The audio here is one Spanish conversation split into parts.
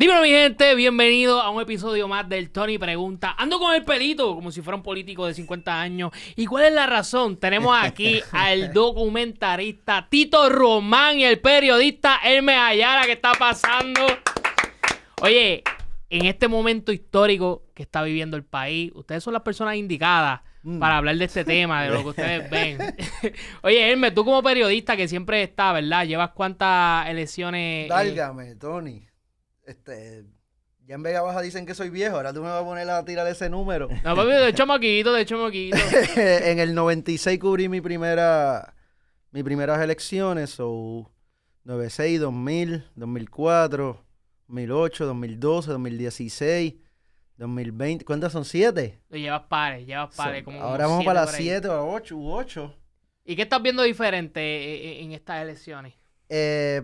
Dímelo, mi gente, bienvenido a un episodio más del Tony Pregunta. Ando con el pelito, como si fuera un político de 50 años. ¿Y cuál es la razón? Tenemos aquí al documentarista Tito Román y el periodista Hermes Ayala. ¿Qué está pasando? Oye, en este momento histórico que está viviendo el país, ustedes son las personas indicadas para hablar de este tema, de lo que ustedes ven. Oye, Hermes, tú como periodista que siempre está, ¿verdad? ¿Llevas cuántas elecciones? Dálgame, Tony. Ya en Vega Baja dicen que soy viejo, ahora tú me vas a poner a tirar ese número. No, papi, de chamaquito. En el 96 cubrí mis primeras elecciones, so 96, 2000, 2004, 2008, 2012, 2016, 2020. ¿Cuántas son? ¿7? Lo llevas pares, como Ahora unos vamos 7 para las por ahí. 7 o 8 u 8. ¿Y qué estás viendo diferente en estas elecciones?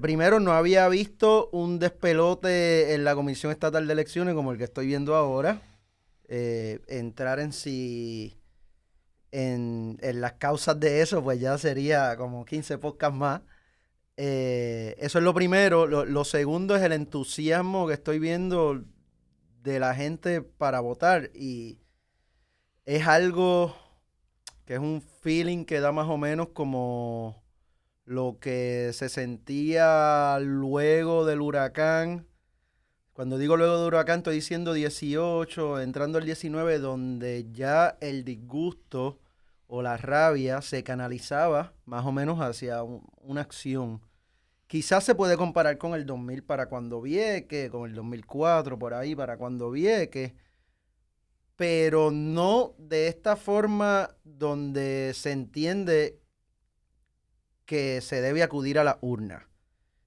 Primero, no había visto un despelote en la Comisión Estatal de Elecciones como el que estoy viendo ahora. Entrar en sí, en las causas de eso, pues ya sería como 15 podcasts más. Eso es lo primero. Lo segundo es el entusiasmo que estoy viendo de la gente para votar. Y es algo que es un feeling que da más o menos como lo que se sentía luego del huracán. Cuando digo luego del huracán, estoy diciendo 18, entrando al 19, donde ya el disgusto o la rabia se canalizaba más o menos hacia una acción. Quizás se puede comparar con el 2000 para cuando Vieques, con el 2004 por ahí para cuando Vieques, pero no de esta forma donde se entiende que se debe acudir a la urna.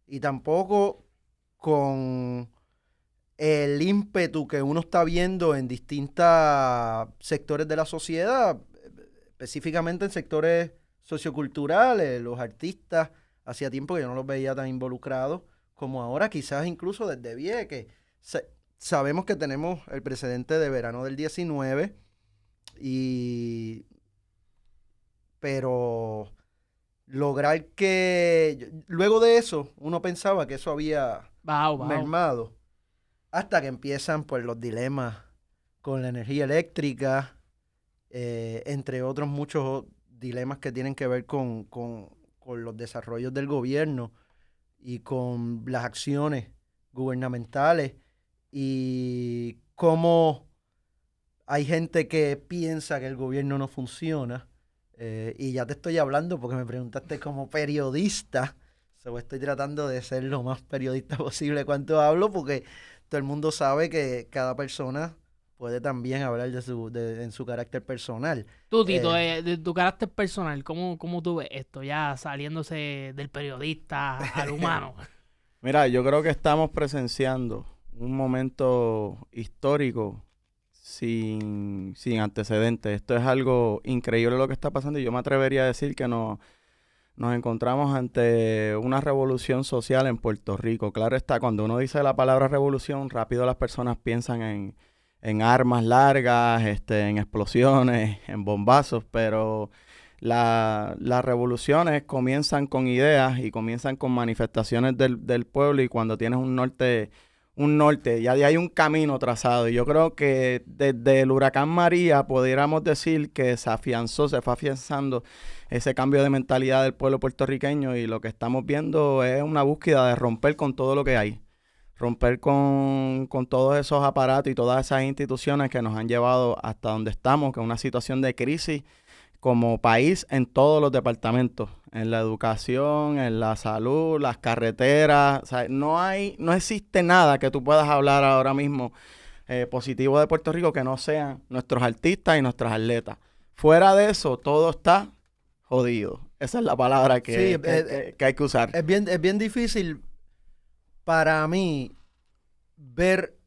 Y tampoco con el ímpetu que uno está viendo en distintos sectores de la sociedad, específicamente en sectores socioculturales, los artistas, hacía tiempo que yo no los veía tan involucrados como ahora, quizás incluso desde Vieques. Sabemos que tenemos el precedente de verano del 19, pero lograr que luego de eso uno pensaba que eso había Bajo. mermado hasta que empiezan pues los dilemas con la energía eléctrica, entre otros muchos dilemas que tienen que ver con los desarrollos del gobierno y con las acciones gubernamentales y cómo hay gente que piensa que el gobierno no funciona. Y ya te estoy hablando porque me preguntaste como periodista. Estoy tratando de ser lo más periodista posible cuando hablo, porque todo el mundo sabe que cada persona puede también hablar en su carácter personal. Tú, Tito, Eh, de tu carácter personal, ¿cómo tú ves esto? Ya saliéndose del periodista al humano. Mira, yo creo que estamos presenciando un momento histórico sin antecedentes. Esto es algo increíble lo que está pasando y yo me atrevería a decir que nos encontramos ante una revolución social en Puerto Rico. Claro está, cuando uno dice la palabra revolución, rápido las personas piensan en armas largas, en explosiones, en bombazos, pero las revoluciones comienzan con ideas y comienzan con manifestaciones del pueblo, y cuando tienes un norte, ya hay un camino trazado. Y yo creo que desde el huracán María pudiéramos decir que se fue afianzando ese cambio de mentalidad del pueblo puertorriqueño, y lo que estamos viendo es una búsqueda de romper con todo lo que hay. Romper con todos esos aparatos y todas esas instituciones que nos han llevado hasta donde estamos, que es una situación de crisis como país en todos los departamentos, en la educación, en la salud, las carreteras. O sea, no existe nada que tú puedas hablar ahora mismo positivo de Puerto Rico que no sean nuestros artistas y nuestros atletas. Fuera de eso, todo está jodido. Esa es la palabra sí, que hay que usar. es bien difícil para mí ver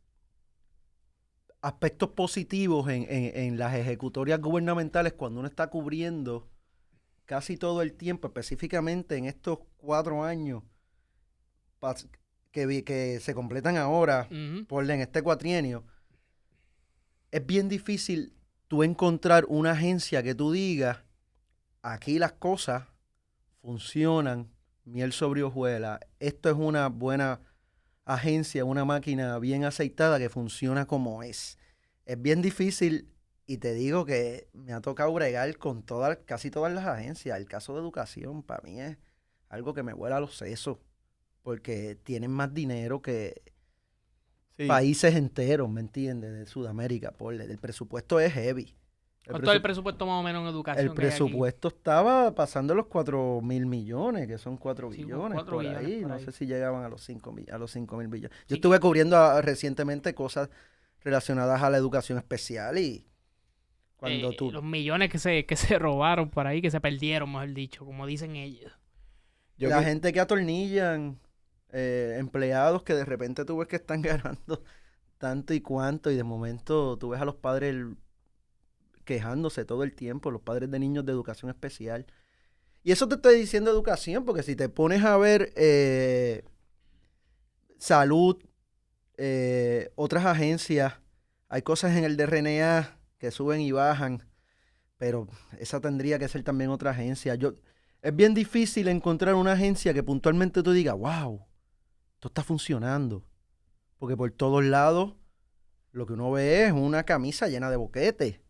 aspectos positivos en las ejecutorias gubernamentales cuando uno está cubriendo casi todo el tiempo, específicamente en estos 4 años que se completan ahora, en este cuatrienio. Es bien difícil tú encontrar una agencia que tú digas, aquí las cosas funcionan, miel sobre hojuelas, esto es una buena agencia, una máquina bien aceitada que funciona como es. Es bien difícil y te digo que me ha tocado bregar con casi todas las agencias. El caso de educación para mí es algo que me vuela los sesos porque tienen más dinero que Sí. países enteros, ¿me entiendes? De Sudamérica, el presupuesto es heavy. ¿Cuánto es el presupuesto más o menos en educación? El presupuesto estaba pasando los 4.000 millones, que son 4 Sí, billones 4 por billones ahí. por No ahí. sé si llegaban a los 5.000 billones. Yo Sí. estuve cubriendo recientemente cosas relacionadas a la educación especial y cuando tú... Los millones que se robaron por ahí, que se perdieron, mejor dicho, como dicen ellos. La gente que atornillan, empleados que de repente tú ves que están ganando tanto y cuanto y de momento tú ves a los padres quejándose todo el tiempo, los padres de niños de educación especial. Y eso te estoy diciendo educación, porque si te pones a ver salud, otras agencias, hay cosas en el DRNA que suben y bajan, pero esa tendría que ser también otra agencia. Es bien difícil encontrar una agencia que puntualmente tú digas, wow, esto está funcionando. Porque por todos lados lo que uno ve es una camisa llena de boquetes.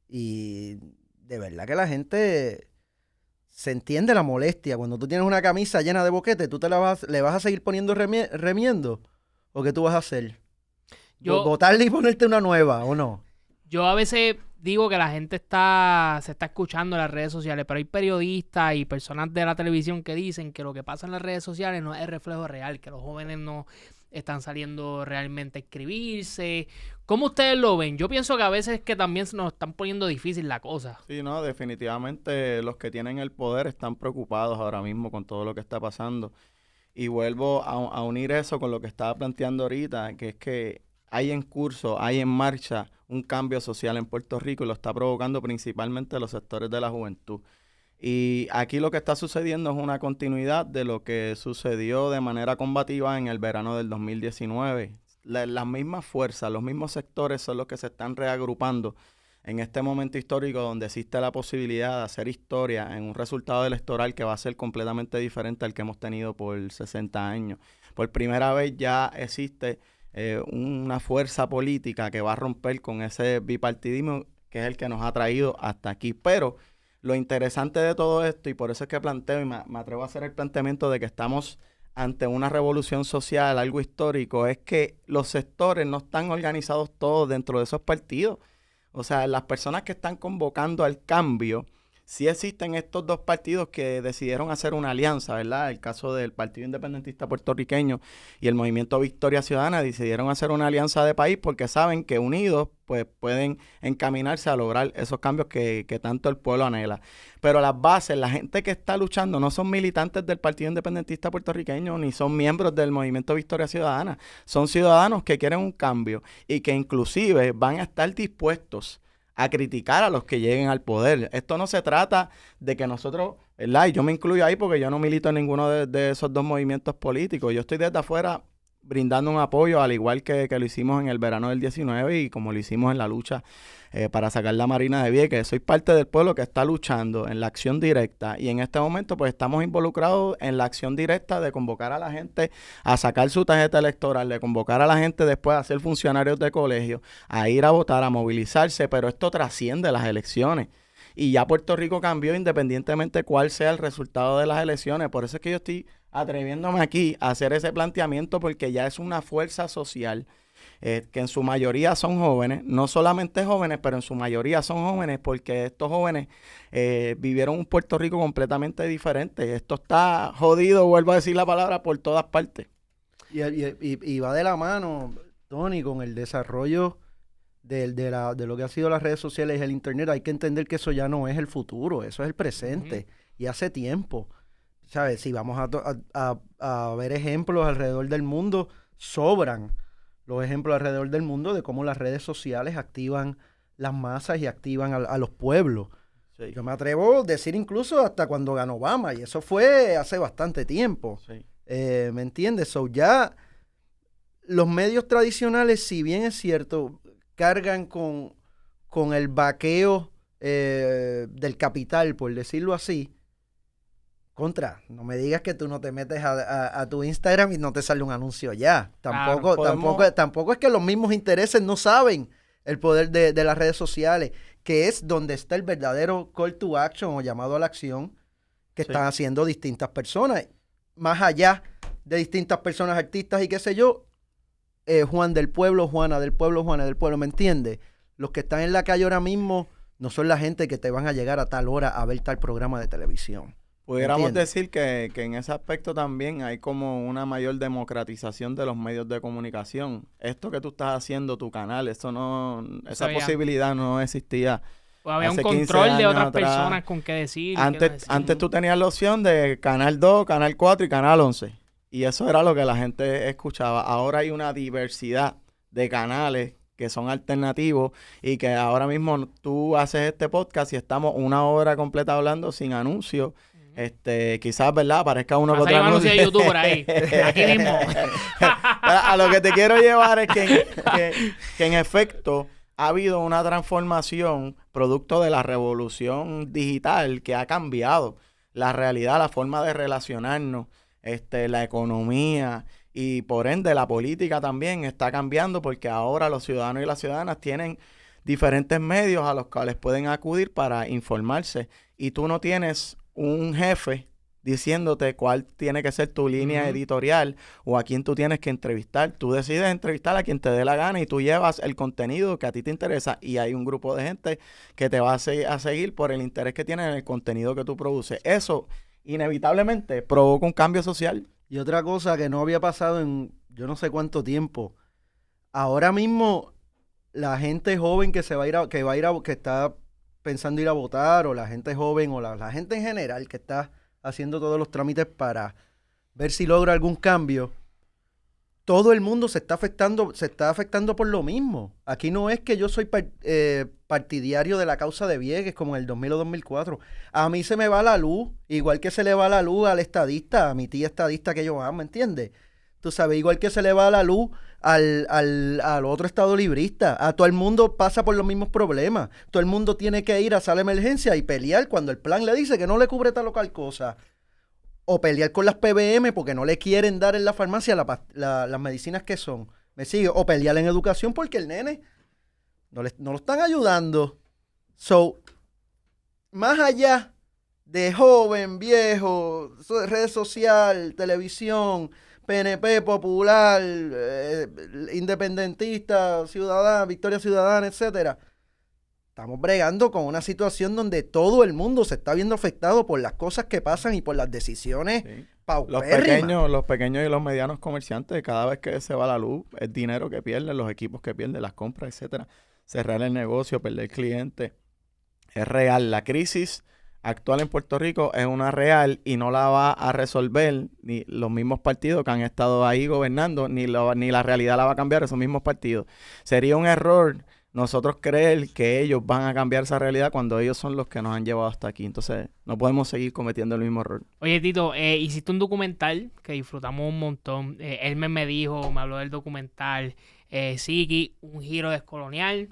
Y de verdad que la gente se entiende la molestia. Cuando tú tienes una camisa llena de boquetes, ¿tú le vas a seguir poniendo remiendo? ¿O qué tú vas a hacer? ¿Botarle y ponerte una nueva o no? Yo a veces digo que la gente se está escuchando en las redes sociales, pero hay periodistas y personas de la televisión que dicen que lo que pasa en las redes sociales no es el reflejo real, que los jóvenes no están saliendo realmente a inscribirse. ¿Cómo ustedes lo ven? Yo pienso que a veces que también nos están poniendo difícil la cosa. Sí, no, definitivamente los que tienen el poder están preocupados ahora mismo con todo lo que está pasando. Y vuelvo a unir eso con lo que estaba planteando ahorita, que es que hay en curso, hay en marcha un cambio social en Puerto Rico y lo está provocando principalmente los sectores de la juventud. Y aquí lo que está sucediendo es una continuidad de lo que sucedió de manera combativa en el verano del 2019. Las mismas fuerzas, los mismos sectores son los que se están reagrupando en este momento histórico donde existe la posibilidad de hacer historia en un resultado electoral que va a ser completamente diferente al que hemos tenido por 60 años. Por primera vez ya existe una fuerza política que va a romper con ese bipartidismo que es el que nos ha traído hasta aquí. Pero lo interesante de todo esto, y por eso es que planteo y me atrevo a hacer el planteamiento de que estamos ante una revolución social, algo histórico, es que los sectores no están organizados todos dentro de esos partidos. O sea, las personas que están convocando al cambio, sí existen estos dos partidos que decidieron hacer una alianza, ¿verdad? El caso del Partido Independentista Puertorriqueño y el Movimiento Victoria Ciudadana decidieron hacer una alianza de país porque saben que unidos pues pueden encaminarse a lograr esos cambios que tanto el pueblo anhela. Pero las bases, la gente que está luchando no son militantes del Partido Independentista Puertorriqueño ni son miembros del Movimiento Victoria Ciudadana. Son ciudadanos que quieren un cambio y que inclusive van a estar dispuestos a criticar a los que lleguen al poder. Esto no se trata de que nosotros, ¿verdad? Y yo me incluyo ahí porque yo no milito en ninguno de esos dos movimientos políticos. Yo estoy desde afuera brindando un apoyo, al igual que lo hicimos en el verano del 19 y como lo hicimos en la lucha para sacar la Marina de Vieques. Soy parte del pueblo que está luchando en la acción directa y en este momento pues estamos involucrados en la acción directa de convocar a la gente a sacar su tarjeta electoral, de convocar a la gente después a ser funcionarios de colegio, a ir a votar, a movilizarse, pero esto trasciende las elecciones. Y ya Puerto Rico cambió independientemente cuál sea el resultado de las elecciones. Por eso es que yo estoy atreviéndome aquí a hacer ese planteamiento porque ya es una fuerza social que en su mayoría son jóvenes, no solamente jóvenes, pero en su mayoría son jóvenes porque estos jóvenes vivieron un Puerto Rico completamente diferente. Esto está jodido, vuelvo a decir la palabra, por todas partes. Y va de la mano, Tony, con el desarrollo de lo que ha sido las redes sociales y el internet. Hay que entender que eso ya no es el futuro, eso es el presente. Y hace tiempo, ¿sabes? Si vamos a ver ejemplos alrededor del mundo, sobran los ejemplos alrededor del mundo de cómo las redes sociales activan las masas y activan a los pueblos. Sí. Yo me atrevo a decir incluso hasta cuando ganó Obama, y eso fue hace bastante tiempo. Sí. ¿Me entiendes? So ya los medios tradicionales, si bien es cierto, cargan con el vaqueo del capital, por decirlo así, no me digas que tú no te metes a tu Instagram y no te sale un anuncio ya. Tampoco, Claro, tampoco es que los mismos intereses no saben el poder de las redes sociales, que es donde está el verdadero call to action o llamado a la acción que Sí. están haciendo distintas personas. Más allá de distintas personas, artistas y qué sé yo, Juan del pueblo, Juana del pueblo, Juana del pueblo, ¿me entiendes? Los que están en la calle ahora mismo no son la gente que te van a llegar a tal hora a ver tal programa de televisión. Pudiéramos ¿Entiendes? decir que en ese aspecto también hay como una mayor democratización de los medios de comunicación. Esto que tú estás haciendo, tu canal, esa Sabía. posibilidad no existía O había un hace 15 control de años otras atrás. personas con qué decir. y qué no Antes, decir. antes tú tenías la opción de Canal 2, Canal 4 y Canal 11. Y eso era lo que la gente escuchaba. Ahora hay una diversidad de canales que son alternativos y que ahora mismo tú haces este podcast y estamos una hora completa hablando sin anuncios. Quizás, ¿verdad? Aparezca uno Va a que salir otro un anuncio de anuncio. YouTube por ahí. Aquí mismo. A lo que te quiero llevar es que en efecto ha habido una transformación producto de la revolución digital que ha cambiado la realidad, la forma de relacionarnos, la economía y por ende la política también está cambiando porque ahora los ciudadanos y las ciudadanas tienen diferentes medios a los cuales pueden acudir para informarse y tú no tienes un jefe diciéndote cuál tiene que ser tu línea Ujú. editorial o a quién tú tienes que entrevistar. Tú decides entrevistar a quien te dé la gana y tú llevas el contenido que a ti te interesa y hay un grupo de gente que te va a seguir por el interés que tiene en el contenido que tú produces. Eso inevitablemente provoca un cambio social. Y otra cosa que no había pasado en yo no sé cuánto tiempo. Ahora mismo la gente joven que que está pensando ir a votar, o la gente joven, o la gente en general que está haciendo todos los trámites para ver si logra algún cambio, todo el mundo se está afectando por lo mismo. Aquí no es que yo soy partidario de la causa de Vieques como en el 2000 o 2004. A mí se me va la luz, igual que se le va la luz al estadista, a mi tía estadista que yo amo, ¿entiendes? Tú sabes, igual que se le va la luz al otro estado librista. A todo el mundo pasa por los mismos problemas. Todo el mundo tiene que ir a sala de emergencia y pelear cuando el plan le dice que no le cubre tal o cual cosa. O pelear con las PBM porque no le quieren dar en la farmacia las medicinas que son. ¿Me sigue? O pelear en educación porque el nene no lo están ayudando. So, más allá de joven, viejo, red social, televisión, PNP, popular, independentista, ciudadana, Victoria Ciudadana, etcétera. Estamos bregando con una situación donde todo el mundo se está viendo afectado por las cosas que pasan y por las decisiones Sí. paupérrimas. Los pequeños y los medianos comerciantes, cada vez que se va la luz, el dinero que pierden, los equipos que pierden, las compras, etcétera. Cerrar el negocio, perder clientes. Es real. La crisis actual en Puerto Rico es una real y no la va a resolver ni los mismos partidos que han estado ahí gobernando, ni la realidad la va a cambiar esos mismos partidos. Sería un error nosotros creer que ellos van a cambiar esa realidad cuando ellos son los que nos han llevado hasta aquí. Entonces, no podemos seguir cometiendo el mismo error. Oye, Tito, hiciste un documental que disfrutamos un montón. Él me dijo, me habló del documental. Siki, un giro descolonial.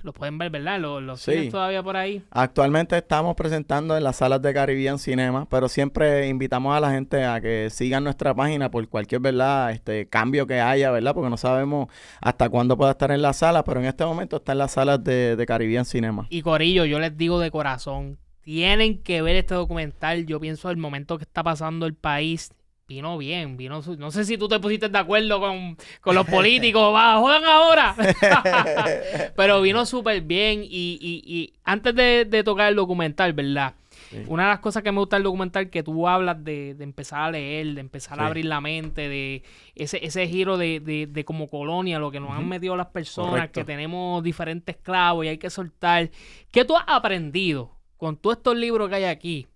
Lo pueden ver, ¿verdad? ¿Los Sí. tienes todavía por ahí? Actualmente estamos presentando en las salas de Caribbean Cinema, pero siempre invitamos a la gente a que sigan nuestra página por cualquier, ¿verdad? Cambio que haya, ¿verdad? Porque no sabemos hasta cuándo pueda estar en la sala, pero en este momento está en las salas de Caribbean Cinema. Y Corillo, yo les digo de corazón, tienen que ver este documental. Yo pienso el momento que está pasando el país. Vino bien, no sé si tú te pusiste de acuerdo con los políticos, va, jodan ahora. Pero vino súper bien y antes de tocar el documental, ¿verdad? Sí. Una de las cosas que me gusta del documental que tú hablas de empezar a leer, de empezar a Sí. abrir la mente, de ese giro de como colonia, lo que nos han metido las personas, Correcto. que tenemos diferentes esclavos y hay que soltar. ¿Qué tú has aprendido con todos estos libros que hay aquí?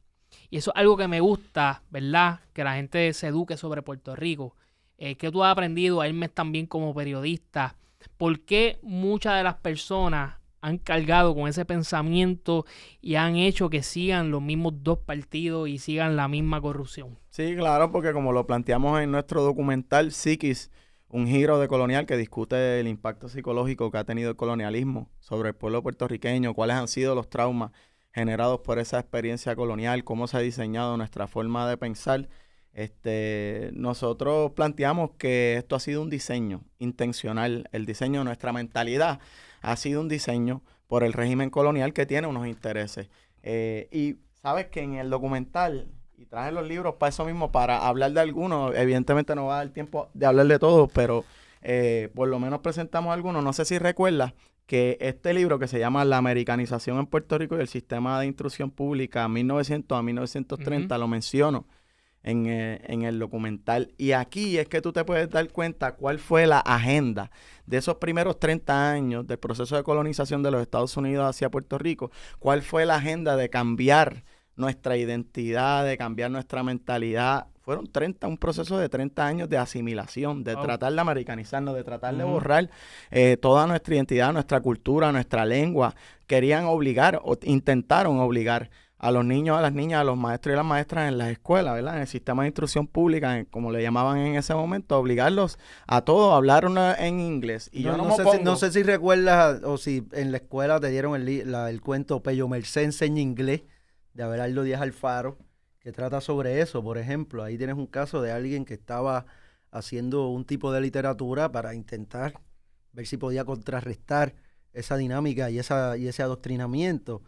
Y eso es algo que me gusta, ¿verdad? Que la gente se eduque sobre Puerto Rico. ¿Qué tú has aprendido? A irme también como periodista. ¿Por qué muchas de las personas han cargado con ese pensamiento y han hecho que sigan los mismos dos partidos y sigan la misma corrupción? Sí, claro, porque como lo planteamos en nuestro documental Psiquis, un giro de colonial que discute el impacto psicológico que ha tenido el colonialismo sobre el pueblo puertorriqueño, cuáles han sido los traumas generados por esa experiencia colonial, cómo se ha diseñado nuestra forma de pensar. Nosotros planteamos que esto ha sido un diseño intencional, el diseño de nuestra mentalidad ha sido un diseño por el régimen colonial que tiene unos intereses. Y sabes que en el documental, y traje los libros para eso mismo, para hablar de algunos, evidentemente no va a dar tiempo de hablar de todos, pero por lo menos presentamos algunos. No sé si recuerdas que este libro que se llama La americanización en Puerto Rico y el sistema de instrucción pública 1900 a 1930, lo menciono en el documental. Y aquí es que tú te puedes dar cuenta cuál fue la agenda de esos primeros 30 años del proceso de colonización de los Estados Unidos hacia Puerto Rico, cuál fue la agenda de cambiar nuestra identidad, de cambiar nuestra mentalidad. Fueron un proceso de 30 años de asimilación, de tratar de americanizarnos, de tratar de borrar toda nuestra identidad, nuestra cultura, nuestra lengua. Querían obligar o intentaron obligar a los niños, a las niñas, a los maestros y las maestras en las escuelas, ¿verdad? En el sistema de instrucción pública, como le llamaban en ese momento, obligarlos a todos a hablar en inglés. Y no sé si recuerdas o si en la escuela te dieron el cuento Pello Merced enseña inglés, de Abelardo Díaz Alfaro, que trata sobre eso. Por ejemplo, ahí tienes un caso de alguien que estaba haciendo un tipo de literatura para intentar ver si podía contrarrestar esa dinámica y ese adoctrinamiento.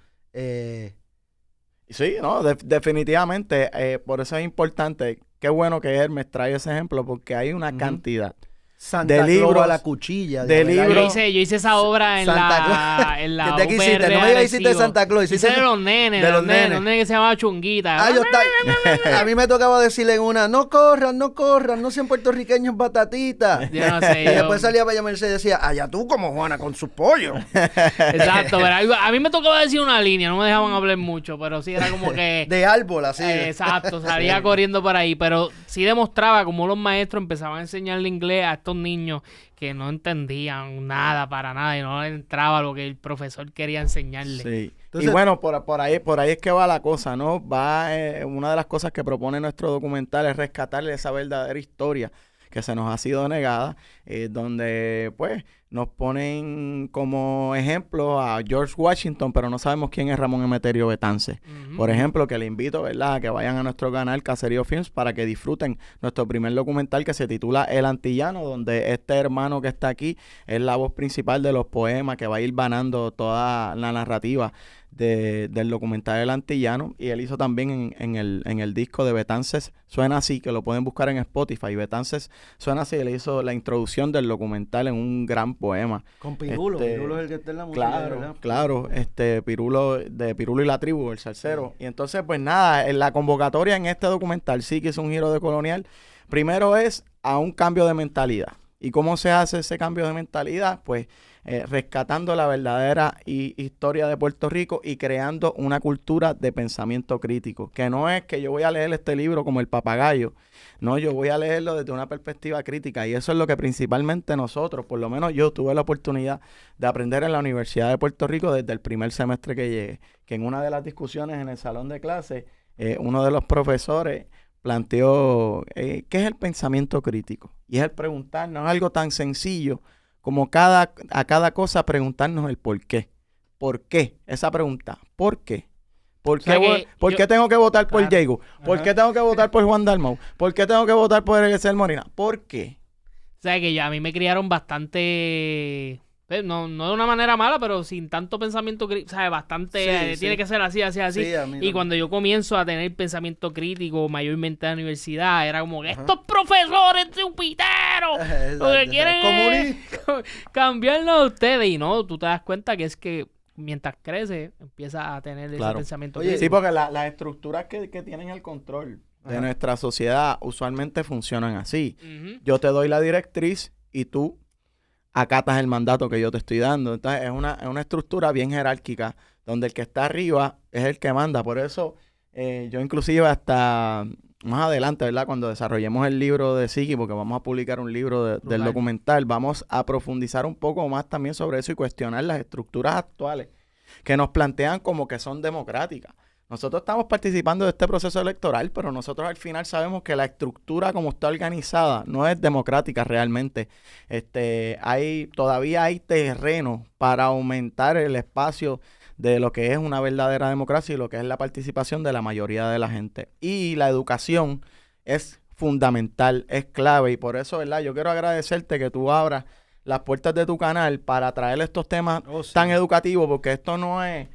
Sí, no, definitivamente, por eso es importante. Qué bueno que Hermes trae ese ejemplo, porque hay una cantidad Santa Claus a la cuchilla. De libros. Yo hice esa obra en la ¿Qué hiciste? No me digas que hiciste de Santa Claus. Hice de los nenes. Los nenes que se llamaban Chunguita. A mí me tocaba decirle en una, no corran, no sean puertorriqueños batatitas. Yo no sé. Y después salía Pello Merced y decía, allá tú como Juana con sus pollos. Exacto, pero a mí me tocaba decir una línea, no me dejaban hablar mucho, pero sí era como que... de árbol, así. Exacto, salía corriendo por ahí, pero sí demostraba cómo los maestros empezaban a enseñarle inglés a estos niños que no entendían nada para nada y no les entraba lo que el profesor quería enseñarle. Sí. Entonces, y bueno, por ahí es que va la cosa, ¿no? Una de las cosas que propone nuestro documental es rescatarle esa verdadera historia que se nos ha sido negada, donde pues nos ponen como ejemplo a George Washington, pero no sabemos quién es Ramón Emeterio Betances. Por ejemplo, que le invito, ¿verdad?, a que vayan a nuestro canal Caserío Films para que disfruten nuestro primer documental que se titula El Antillano, donde este hermano que está aquí es la voz principal de los poemas que va a ir banando toda la narrativa del documental El Antillano, y él hizo también en el disco de Betances Suena Así, que lo pueden buscar en Spotify. Betances Suena Así, él hizo la introducción del documental en un gran poema. Con Pirulo, Pirulo es el que está en la música. Claro, Pirulo, de Pirulo y la Tribu, el salsero. Sí. Y entonces, pues nada, en la convocatoria en este documental sí que es un giro de colonial. Primero es a un cambio de mentalidad. ¿Y cómo se hace ese cambio de mentalidad? Pues rescatando la verdadera historia de Puerto Rico y creando una cultura de pensamiento crítico, que no es que yo voy a leer este libro como el papagayo, no, yo voy a leerlo desde una perspectiva crítica, y eso es lo que principalmente nosotros, por lo menos yo tuve la oportunidad de aprender en la Universidad de Puerto Rico desde el primer semestre que llegué, que en una de las discusiones en el salón de clase, uno de los profesores planteó qué es el pensamiento crítico, y es el preguntarnos algo tan sencillo como a cada cosa preguntarnos el por qué. ¿Por qué? Esa pregunta. ¿Por qué? ¿Por qué tengo que votar por Diego? ¿Por qué tengo que votar por Juan Dalmau? ¿Por qué tengo que votar por Eliezer Molina? ¿Por qué? O sea, que a mí me criaron bastante... No de una manera mala, pero sin tanto pensamiento crítico, ¿sabes? Bastante, tiene que ser así. Sí, y cuando yo comienzo a tener pensamiento crítico, mayormente en la universidad, era como que estos profesores chupiteros, lo que quieren es cambiarlo a ustedes. Y no, tú te das cuenta que es que mientras crece, empieza a tener ese pensamiento crítico. Sí, porque las estructuras que tienen el control de nuestra sociedad usualmente funcionan así. Yo te doy la directriz y tú acatas el mandato que yo te estoy dando. Entonces es una estructura bien jerárquica donde el que está arriba es el que manda. Por eso yo inclusive hasta más adelante, ¿verdad?, cuando desarrollemos el libro de Siki, porque vamos a publicar un libro del documental, vamos a profundizar un poco más también sobre eso y cuestionar las estructuras actuales que nos plantean como que son democráticas. Nosotros estamos participando de este proceso electoral, pero nosotros al final sabemos que la estructura como está organizada no es democrática realmente. Todavía hay terreno para aumentar el espacio de lo que es una verdadera democracia y lo que es la participación de la mayoría de la gente. Y la educación es fundamental, es clave, y por eso, ¿verdad? Yo quiero agradecerte que tú abras las puertas de tu canal para traer estos temas tan educativos, porque esto no es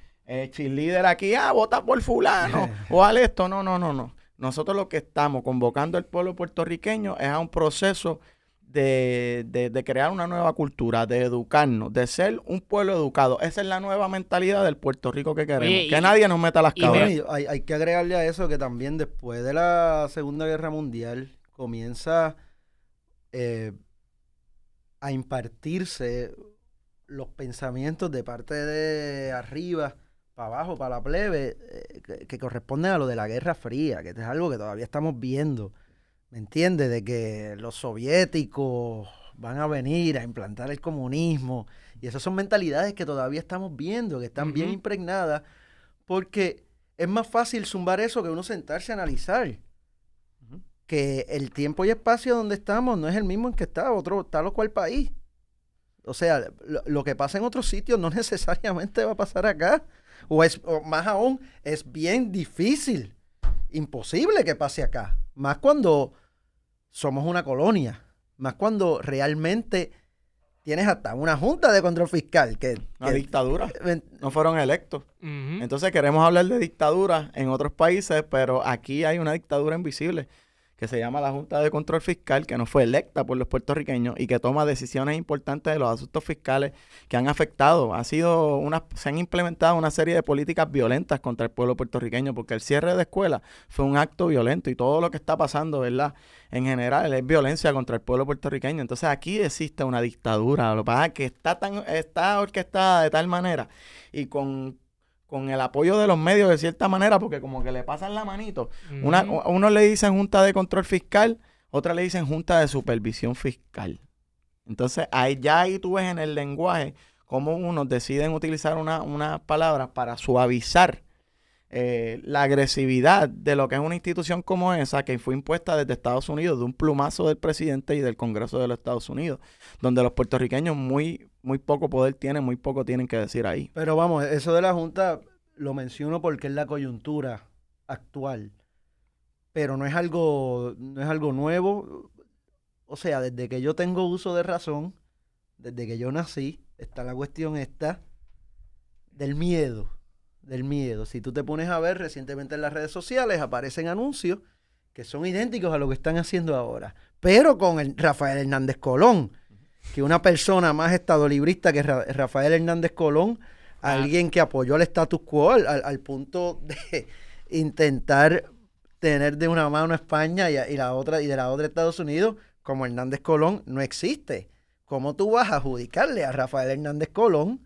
cheerleader aquí, vota por fulano, o haz esto, no. Nosotros lo que estamos convocando al pueblo puertorriqueño es a un proceso de crear una nueva cultura, de educarnos, de ser un pueblo educado. Esa es la nueva mentalidad del Puerto Rico que queremos. Oye, que nadie nos meta las cabras. Hay que agregarle a eso que también después de la Segunda Guerra Mundial comienza a impartirse los pensamientos de parte de arriba para abajo, para la plebe, que corresponden a lo de la Guerra Fría, que es algo que todavía estamos viendo. ¿Me entiendes? De que los soviéticos van a venir a implantar el comunismo. Y esas son mentalidades que todavía estamos viendo, que están bien impregnadas, porque es más fácil zumbar eso que uno sentarse a analizar. Que el tiempo y espacio donde estamos no es el mismo en que está tal o cual país. O sea, lo que pasa en otros sitios no necesariamente va a pasar acá. O más aún, es bien difícil, imposible que pase acá. Más cuando somos una colonia, más cuando realmente tienes hasta una junta de control fiscal. Una dictadura. No fueron electos. Entonces queremos hablar de dictadura en otros países, pero aquí hay una dictadura invisible que se llama la Junta de Control Fiscal, que no fue electa por los puertorriqueños y que toma decisiones importantes de los asuntos fiscales que han afectado. Se han implementado una serie de políticas violentas contra el pueblo puertorriqueño, porque el cierre de escuelas fue un acto violento y todo lo que está pasando, ¿verdad?, en general es violencia contra el pueblo puertorriqueño. Entonces aquí existe una dictadura, lo que pasa es que está orquestada de tal manera y con el apoyo de los medios de cierta manera, porque como que le pasan la manito. Uno le dicen Junta de Control Fiscal, otra le dicen Junta de Supervisión Fiscal. Entonces, ahí tú ves en el lenguaje cómo unos deciden utilizar unas palabras para suavizar la agresividad de lo que es una institución como esa, que fue impuesta desde Estados Unidos, de un plumazo del presidente y del Congreso de los Estados Unidos, donde los puertorriqueños muy poco poder tienen, muy poco tienen que decir ahí. Pero vamos, eso de la Junta lo menciono porque es la coyuntura actual, pero no es algo nuevo. O sea, desde que yo tengo uso de razón, desde que yo nací, está la cuestión esta del miedo. Si tú te pones a ver, recientemente en las redes sociales aparecen anuncios que son idénticos a lo que están haciendo ahora, pero con el Rafael Hernández Colón, que una persona más estadolibrista que Rafael Hernández Colón, alguien que apoyó al status quo al punto de intentar tener de una mano a España y de la otra Estados Unidos, como Hernández Colón, no existe. ¿Cómo tú vas a adjudicarle a Rafael Hernández Colón,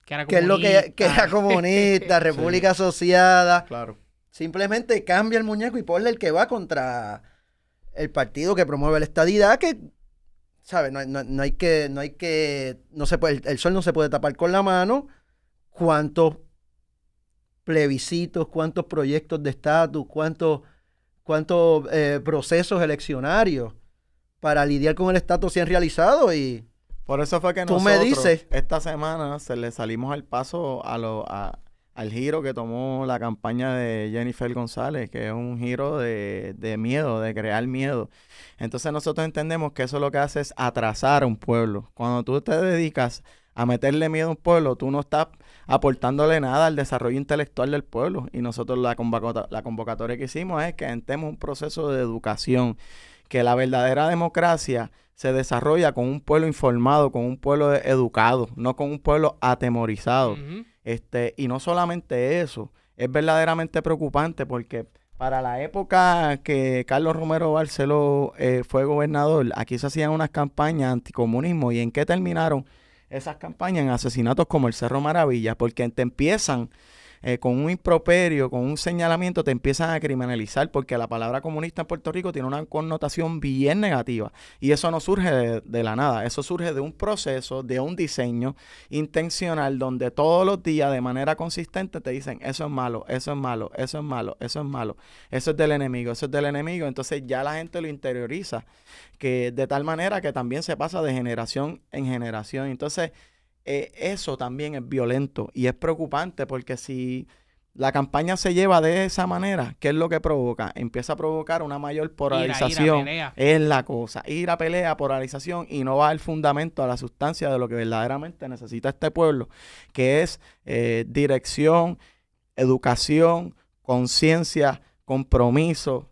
que es lo que era comunista, República Asociada? Claro. Simplemente cambia el muñeco y ponle el que va contra el partido que promueve la estadidad, que, ¿sabes? El sol no se puede tapar con la mano. ¿Cuántos plebiscitos, cuántos proyectos de estatus, cuántos procesos eleccionarios para lidiar con el estatus se han realizado? Y por eso fue que tú me dices, esta semana le salimos al paso al giro que tomó la campaña de Jennifer González, que es un giro de miedo, de crear miedo. Entonces nosotros entendemos que eso lo que hace es atrasar a un pueblo. Cuando tú te dedicas a meterle miedo a un pueblo, tú no estás aportándole nada al desarrollo intelectual del pueblo. Y nosotros la convocatoria que hicimos es que entremos un proceso de educación, que la verdadera democracia se desarrolla con un pueblo informado, con un pueblo educado, no con un pueblo atemorizado. Y no solamente eso, es verdaderamente preocupante porque para la época que Carlos Romero Barceló fue gobernador, aquí se hacían unas campañas anticomunismo. ¿Y en qué terminaron esas campañas? En asesinatos como el Cerro Maravilla, porque te empiezan con un improperio, con un señalamiento, te empiezan a criminalizar, porque la palabra comunista en Puerto Rico tiene una connotación bien negativa, y eso no surge de la nada, eso surge de un proceso, de un diseño intencional, donde todos los días de manera consistente te dicen eso es malo, eso es malo, eso es malo, eso es malo, eso es del enemigo, eso es del enemigo. Entonces ya la gente lo interioriza, que de tal manera que también se pasa de generación en generación. Entonces eso también es violento y es preocupante porque si la campaña se lleva de esa manera, ¿qué es lo que provoca? Empieza a provocar una mayor polarización. pelea. Es la cosa. Ir a pelea, polarización y no va al fundamento, a la sustancia de lo que verdaderamente necesita este pueblo, que es dirección, educación, conciencia, compromiso,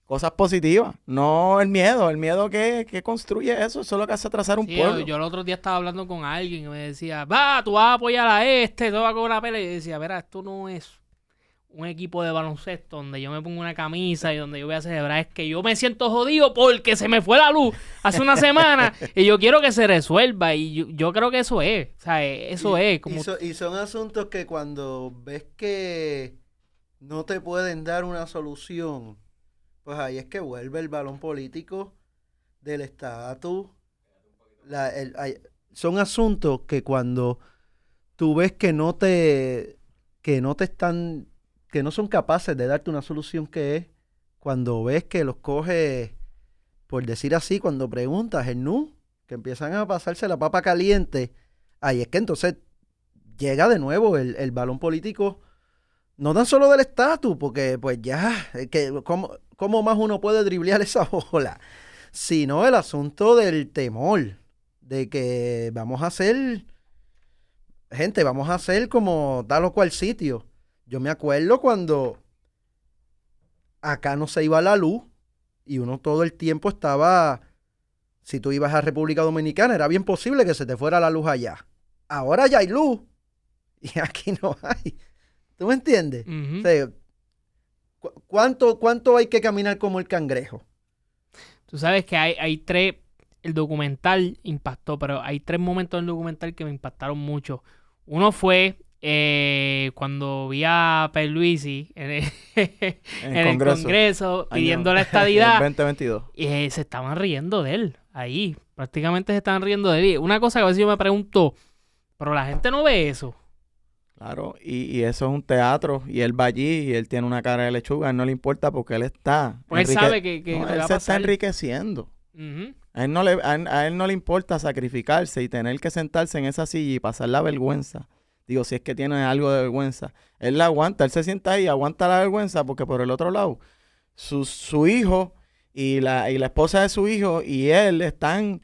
cosas positivas. No el miedo que construye eso es lo que hace atrasar un pueblo. Yo el otro día estaba hablando con alguien y me decía, tú vas a apoyar a tú vas a cobrar una pelea. Y yo decía, verá, esto no es un equipo de baloncesto donde yo me pongo una camisa y donde yo voy a celebrar. Es que yo me siento jodido porque se me fue la luz hace una semana y yo quiero que se resuelva. Y yo creo que eso es. O sea, eso es. Como... Y son asuntos que cuando ves que no te pueden dar una solución, pues ahí es que vuelve el balón político del estatus. Son asuntos que cuando tú ves que no son capaces de darte una solución, que es cuando ves que los coge, por decir así, cuando preguntas el nu, que empiezan a pasarse la papa caliente, ahí es que entonces llega de nuevo el balón político, no tan solo del estatus, porque pues ya, ¿cómo más uno puede driblear esa bola? Sino el asunto del temor, de que vamos a hacer como tal o cual sitio. Yo me acuerdo cuando acá no se iba la luz y uno todo el tiempo estaba, si tú ibas a República Dominicana, era bien posible que se te fuera la luz allá. Ahora ya hay luz y aquí no hay. ¿Tú me entiendes? Uh-huh. O sea, ¿cuánto hay que caminar como el cangrejo? Tú sabes que hay tres, el documental impactó, pero hay tres momentos del documental que me impactaron mucho. Uno fue cuando vi a Pierluisi en el Congreso pidiendo la estadidad. 2022. Y se estaban riendo de él ahí. Prácticamente se estaban riendo de él. Una cosa que a veces yo me pregunto, pero la gente no ve eso. Claro, y eso es un teatro, y él va allí y él tiene una cara de lechuga, a él no le importa porque él está... Pues él sabe que no, le él va a se pasar. está enriqueciendo. Uh-huh. A él no le importa sacrificarse y tener que sentarse en esa silla y pasar la vergüenza. Digo, si es que tiene algo de vergüenza. Él la aguanta, él se sienta ahí, aguanta la vergüenza porque por el otro lado, su hijo y la esposa de su hijo y él están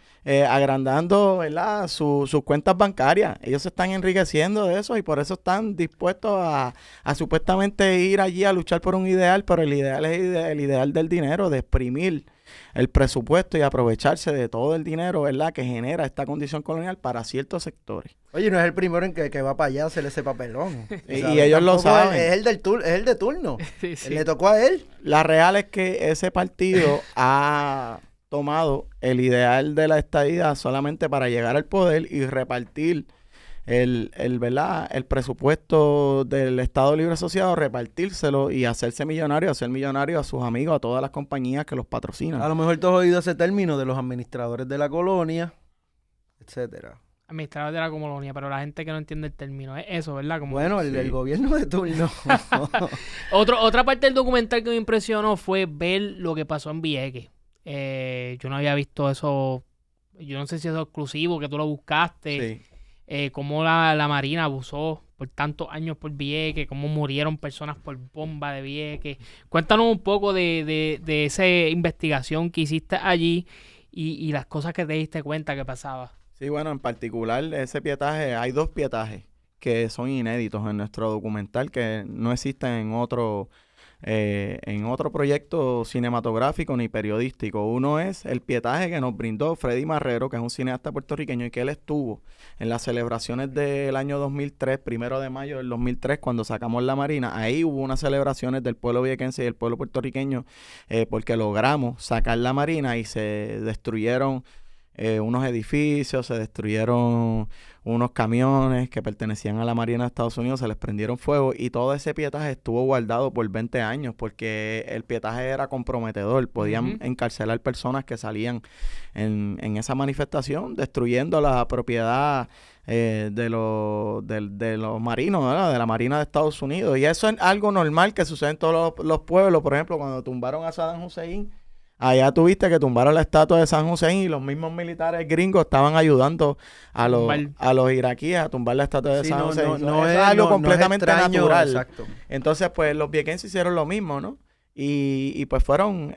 agrandando, ¿verdad?, sus cuentas bancarias. Ellos se están enriqueciendo de eso y por eso están dispuestos a supuestamente ir allí a luchar por un ideal, pero el ideal es el ideal del dinero, de exprimir el presupuesto y aprovecharse de todo el dinero, ¿verdad?, que genera esta condición colonial para ciertos sectores. Oye, no es el primero en que va para allá a hacerle ese papelón. Y ellos lo saben. Es el de turno. Sí. Le tocó a él. La real es que ese partido ha tomado el ideal de la estadidad solamente para llegar al poder y repartir ¿verdad?, el presupuesto del Estado Libre Asociado, repartírselo y hacer millonario a sus amigos, a todas las compañías que los patrocinan. A lo mejor tú has oído ese término de los administradores de la colonia, etcétera. Administrador de la colonia, pero la gente que no entiende el término es eso, ¿verdad? Como, bueno, el gobierno de turno. Otra parte del documental que me impresionó fue ver lo que pasó en Vieques. Yo no había visto eso, yo no sé si eso es exclusivo, que tú lo buscaste. Sí. Cómo la Marina abusó por tantos años por Vieques, cómo murieron personas por bomba de Vieques. Cuéntanos un poco de esa investigación que hiciste allí y las cosas que te diste cuenta que pasaba. Sí, bueno, en particular ese pietaje, hay dos pietajes que son inéditos en nuestro documental que no existen en otro proyecto cinematográfico ni periodístico. Uno es el pietaje que nos brindó Freddy Marrero, que es un cineasta puertorriqueño y que él estuvo en las celebraciones del año 2003, 1 de mayo del 2003, cuando sacamos la Marina. Ahí hubo unas celebraciones del pueblo viequense y del pueblo puertorriqueño porque logramos sacar la Marina y se destruyeron unos edificios, se destruyeron unos camiones que pertenecían a la Marina de Estados Unidos, se les prendieron fuego y todo ese pietaje estuvo guardado por 20 años porque el pietaje era comprometedor, podían encarcelar personas que salían en esa manifestación destruyendo la propiedad de los marinos, ¿verdad?, de la Marina de Estados Unidos, y eso es algo normal que sucede en todos los pueblos. Por ejemplo, cuando tumbaron a Saddam Hussein, Allá tuviste que tumbaron la estatua de San José y los mismos militares gringos estaban ayudando a los iraquíes a tumbar la estatua de Sí, San no, José. no es es algo no es completamente extraño, natural. exacto. Entonces, pues los viequenses hicieron lo mismo, ¿no? Y pues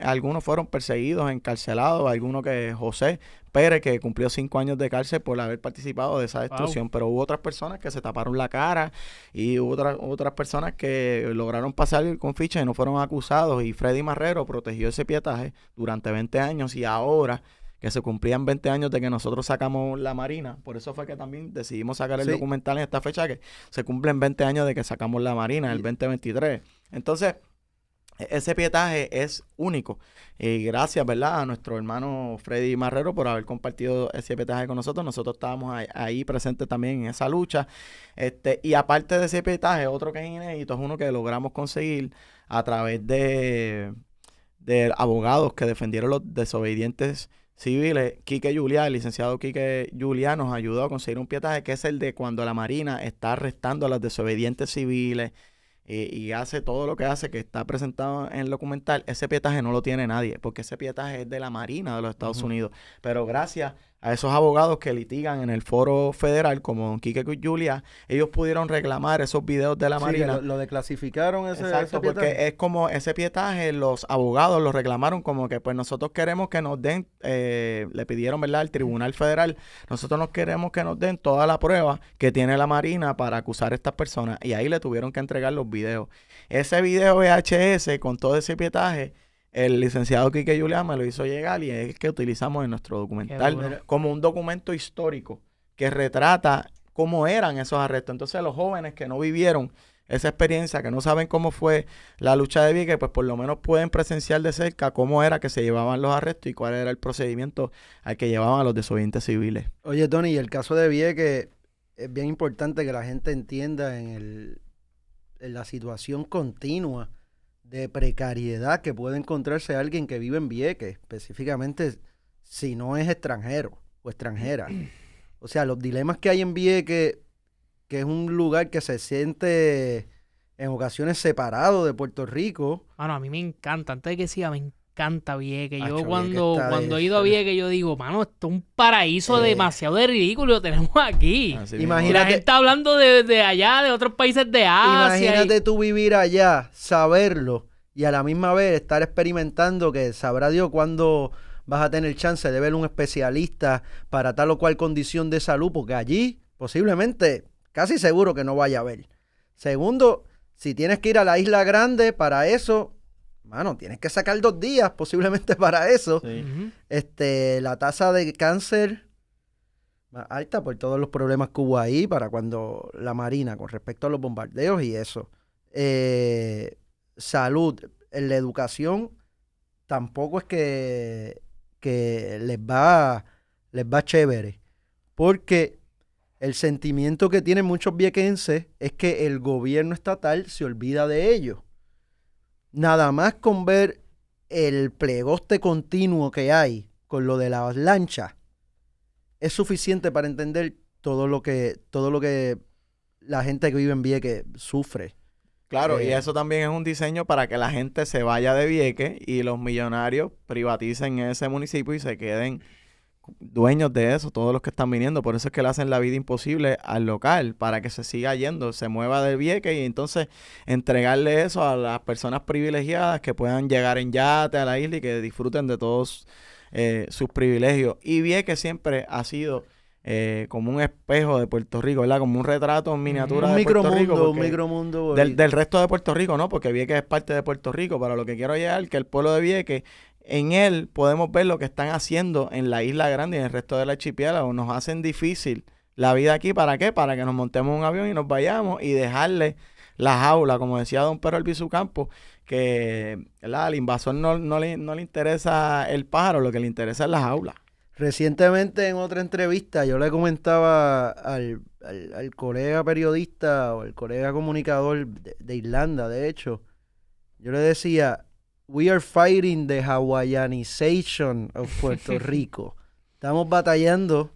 algunos fueron perseguidos, encarcelados, algunos que José Pérez, que cumplió 5 años de cárcel por haber participado de esa destrucción, pero hubo otras personas que se taparon la cara y hubo otras personas que lograron pasar con ficha y no fueron acusados, y Freddy Marrero protegió ese pietaje durante 20 años y ahora que se cumplían 20 años de que nosotros sacamos la Marina, por eso fue que también decidimos sacar el documental en esta fecha, que se cumplen 20 años de que sacamos la Marina, el 2023. Entonces, ese pietaje es único. Y gracias, ¿verdad?, a nuestro hermano Freddy Marrero por haber compartido ese pietaje con nosotros. Nosotros estábamos ahí presentes también en esa lucha. Y aparte de ese pietaje, otro que es inédito es uno que logramos conseguir a través de abogados que defendieron los desobedientes civiles. Quique Juliá, el licenciado Quique Juliá, nos ayudó a conseguir un pietaje que es el de cuando la Marina está arrestando a los desobedientes civiles, y hace todo lo que hace, que está presentado en el documental. Ese pietaje no lo tiene nadie, porque ese pietaje es de la Marina de los Estados Unidos. Pero gracias a esos abogados que litigan en el foro federal, como don Quique Julia, ellos pudieron reclamar esos videos de la Marina. Lo declasificaron ese Exacto, pietaje. porque es como ese pietaje, los abogados lo reclamaron como que pues nosotros queremos que nos den, le pidieron, ¿verdad?, al Tribunal Federal, nosotros nos queremos que nos den toda la prueba que tiene la Marina para acusar a estas personas, y ahí le tuvieron que entregar los videos. Ese video VHS con todo ese pietaje, el licenciado Quique Julián me lo hizo llegar y es el que utilizamos en nuestro documental como un documento histórico que retrata cómo eran esos arrestos. Entonces, los jóvenes que no vivieron esa experiencia, que no saben cómo fue la lucha de Vieques, pues por lo menos pueden presenciar de cerca cómo era que se llevaban los arrestos y cuál era el procedimiento al que llevaban a los desobedientes civiles. Oye, Tony, y el caso de Vieques es bien importante que la gente entienda en la situación continua de precariedad que puede encontrarse alguien que vive en Vieques, específicamente si no es extranjero o extranjera. O sea, los dilemas que hay en Vieques, que es un lugar que se siente en ocasiones separado de Puerto Rico. Mano, a mí me encanta, antes de que siga, me encanta Vieques. Yo Acho, cuando he ido a Vieques, yo digo, mano, esto es un paraíso demasiado de ridículo lo tenemos aquí. Imagínate, y la gente está hablando de allá, de otros países de Asia. Imagínate tú vivir allá, saberlo, y a la misma vez estar experimentando que sabrá Dios cuándo vas a tener chance de ver un especialista para tal o cual condición de salud, porque allí posiblemente, casi seguro que no vaya a haber. Segundo, si tienes que ir a la Isla Grande para eso, mano, tienes que sacar 2 días posiblemente para eso. Sí. La tasa de cáncer más alta por todos los problemas que hubo ahí para cuando la Marina, con respecto a los bombardeos y eso. Salud, en la educación, tampoco es que les va chévere, porque el sentimiento que tienen muchos viequenses es que el gobierno estatal se olvida de ellos. Nada más con ver el plegoste continuo que hay con lo de las lanchas, es suficiente para entender todo lo que la gente que vive en Vieques sufre. Claro, y eso también es un diseño para que la gente se vaya de Vieques y los millonarios privaticen ese municipio y se queden dueños de eso, todos los que están viniendo. Por eso es que le hacen la vida imposible al local, para que se siga yendo, se mueva de Vieques y entonces entregarle eso a las personas privilegiadas que puedan llegar en yate a la isla y que disfruten de todos sus privilegios. Y Vieques siempre ha sido como un espejo de Puerto Rico, ¿verdad? Como un retrato en miniatura de Puerto Rico. Un micromundo. Del resto de Puerto Rico, ¿no? Porque Vieques es parte de Puerto Rico. Para lo que quiero llegar, que el pueblo de Vieques, en él podemos ver lo que están haciendo en la Isla Grande y en el resto del archipiélago. Nos hacen difícil la vida aquí. ¿Para qué? Para que nos montemos en un avión y nos vayamos y dejarle la jaula, como decía don Pedro Albizu Campos, que al invasor no le interesa el pájaro, lo que le interesa es la jaula. Recientemente en otra entrevista yo le comentaba al colega periodista o el colega comunicador de Irlanda, de hecho, yo le decía, we are fighting the Hawaiianization of Puerto Rico. Estamos batallando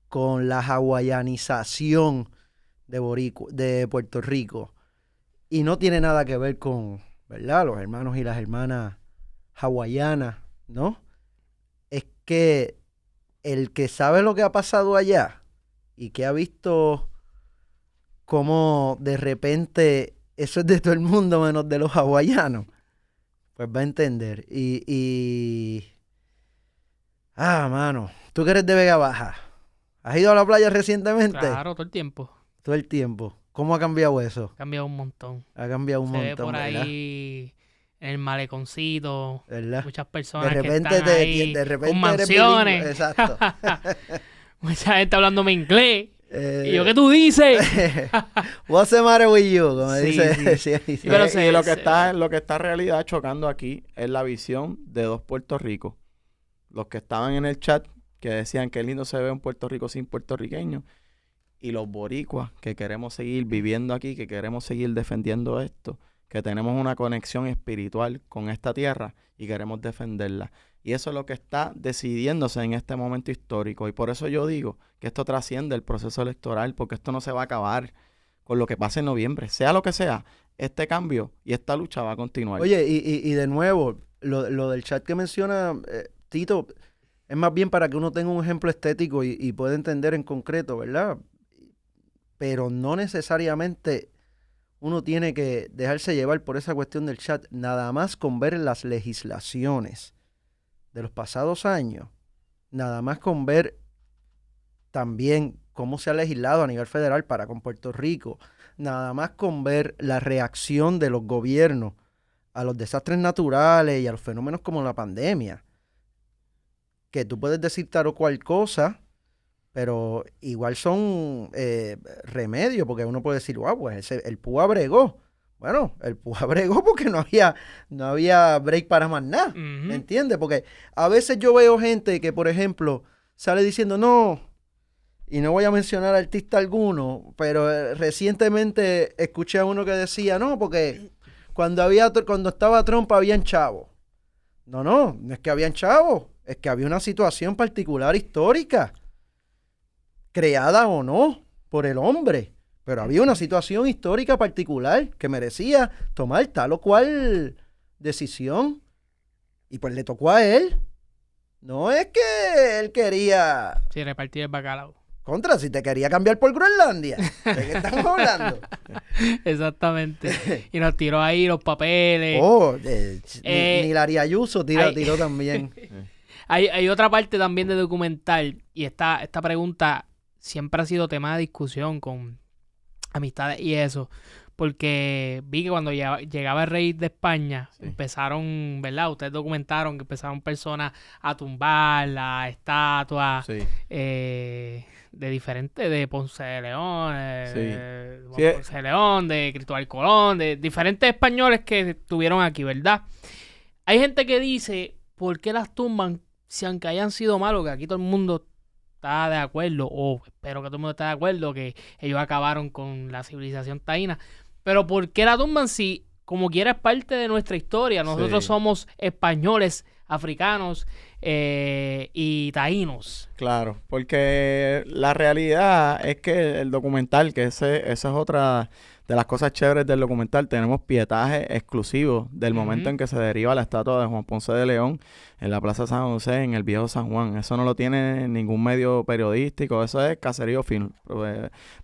con la hawaianización de Puerto Rico. Y no tiene nada que ver con, ¿verdad?, los hermanos y las hermanas hawaianas ¿no? Es que el que sabe lo que ha pasado allá y que ha visto cómo de repente eso es de todo el mundo menos de los hawaianos, pues va a entender. Mano, tú que eres de Vega Baja, ¿has ido a la playa recientemente? Claro, todo el tiempo. Todo el tiempo. ¿Cómo ha cambiado eso? Ha cambiado un montón. Ha cambiado un Se ve montón, por ¿verdad? ahí en el maleconcito. ¿Verdad? Muchas De personas que repente, están ahí de repente con eres mansiones. bilingüe. Exacto. Mucha gente hablándome inglés. ¿Y yo qué tú dices? What's the matter with you? Como Sí, dice. sí. Sí. Sí, pero Y lo que está en realidad chocando aquí es la visión de dos Puerto Ricos. Los que estaban en el chat que decían que lindo se ve un Puerto Rico sin puertorriqueños, y los boricuas que queremos seguir viviendo aquí, que queremos seguir defendiendo esto, que tenemos una conexión espiritual con esta tierra y queremos defenderla. Y eso es lo que está decidiéndose en este momento histórico. Y por eso yo digo que esto trasciende el proceso electoral, porque esto no se va a acabar con lo que pase en noviembre. Sea lo que sea, este cambio y esta lucha va a continuar. Oye, y de nuevo, lo del chat que menciona Tito, es más bien para que uno tenga un ejemplo estético y pueda entender en concreto, ¿verdad? Pero no necesariamente uno tiene que dejarse llevar por esa cuestión del chat, nada más con ver las legislaciones de los pasados años, nada más con ver también cómo se ha legislado a nivel federal para con Puerto Rico, nada más con ver la reacción de los gobiernos a los desastres naturales y a los fenómenos como la pandemia, que tú puedes decir tal o cual cosa, pero igual son remedios, porque uno puede decir, wow, pues el PUA bregó. Bueno, el PUA bregó porque no había break para más nada, ¿me entiendes? Porque a veces yo veo gente que, por ejemplo, sale diciendo, no, y no voy a mencionar artista alguno, pero recientemente escuché a uno que decía, no, porque cuando estaba Trump habían chavos. No es que habían chavos, es que había una situación particular histórica, creada o no por el hombre, pero había una situación histórica particular que merecía tomar tal o cual decisión, y pues le tocó a él. No es que él quería... Sí, repartir el bacalao. Si te quería cambiar por Groenlandia. ¿De qué estamos hablando? Exactamente. Y nos tiró ahí los papeles. Ni Larry Ayuso tiró también. Hay otra parte también de documental, y esta pregunta siempre ha sido tema de discusión con amistades y eso, porque vi que cuando llegaba el rey de España, empezaron, ¿verdad? Ustedes documentaron que empezaron personas a tumbar la estatua de diferentes, de Ponce de León, Ponce de León, de Cristóbal Colón, de diferentes españoles que estuvieron aquí, ¿verdad? Hay gente que dice, ¿por qué las tumban si aunque hayan sido malos, que aquí todo el mundo está de acuerdo, o espero que todo el mundo esté de acuerdo, que ellos acabaron con la civilización taína? Pero ¿por qué la tumban si como quiera es parte de nuestra historia? Nosotros somos españoles, africanos y taínos. Claro, porque la realidad es que el documental, que esa es otra de las cosas chéveres del documental, tenemos pietaje exclusivo del momento en que se deriva la estatua de Juan Ponce de León en la Plaza San José, en el Viejo San Juan. Eso no lo tiene ningún medio periodístico, eso es Caserío Films,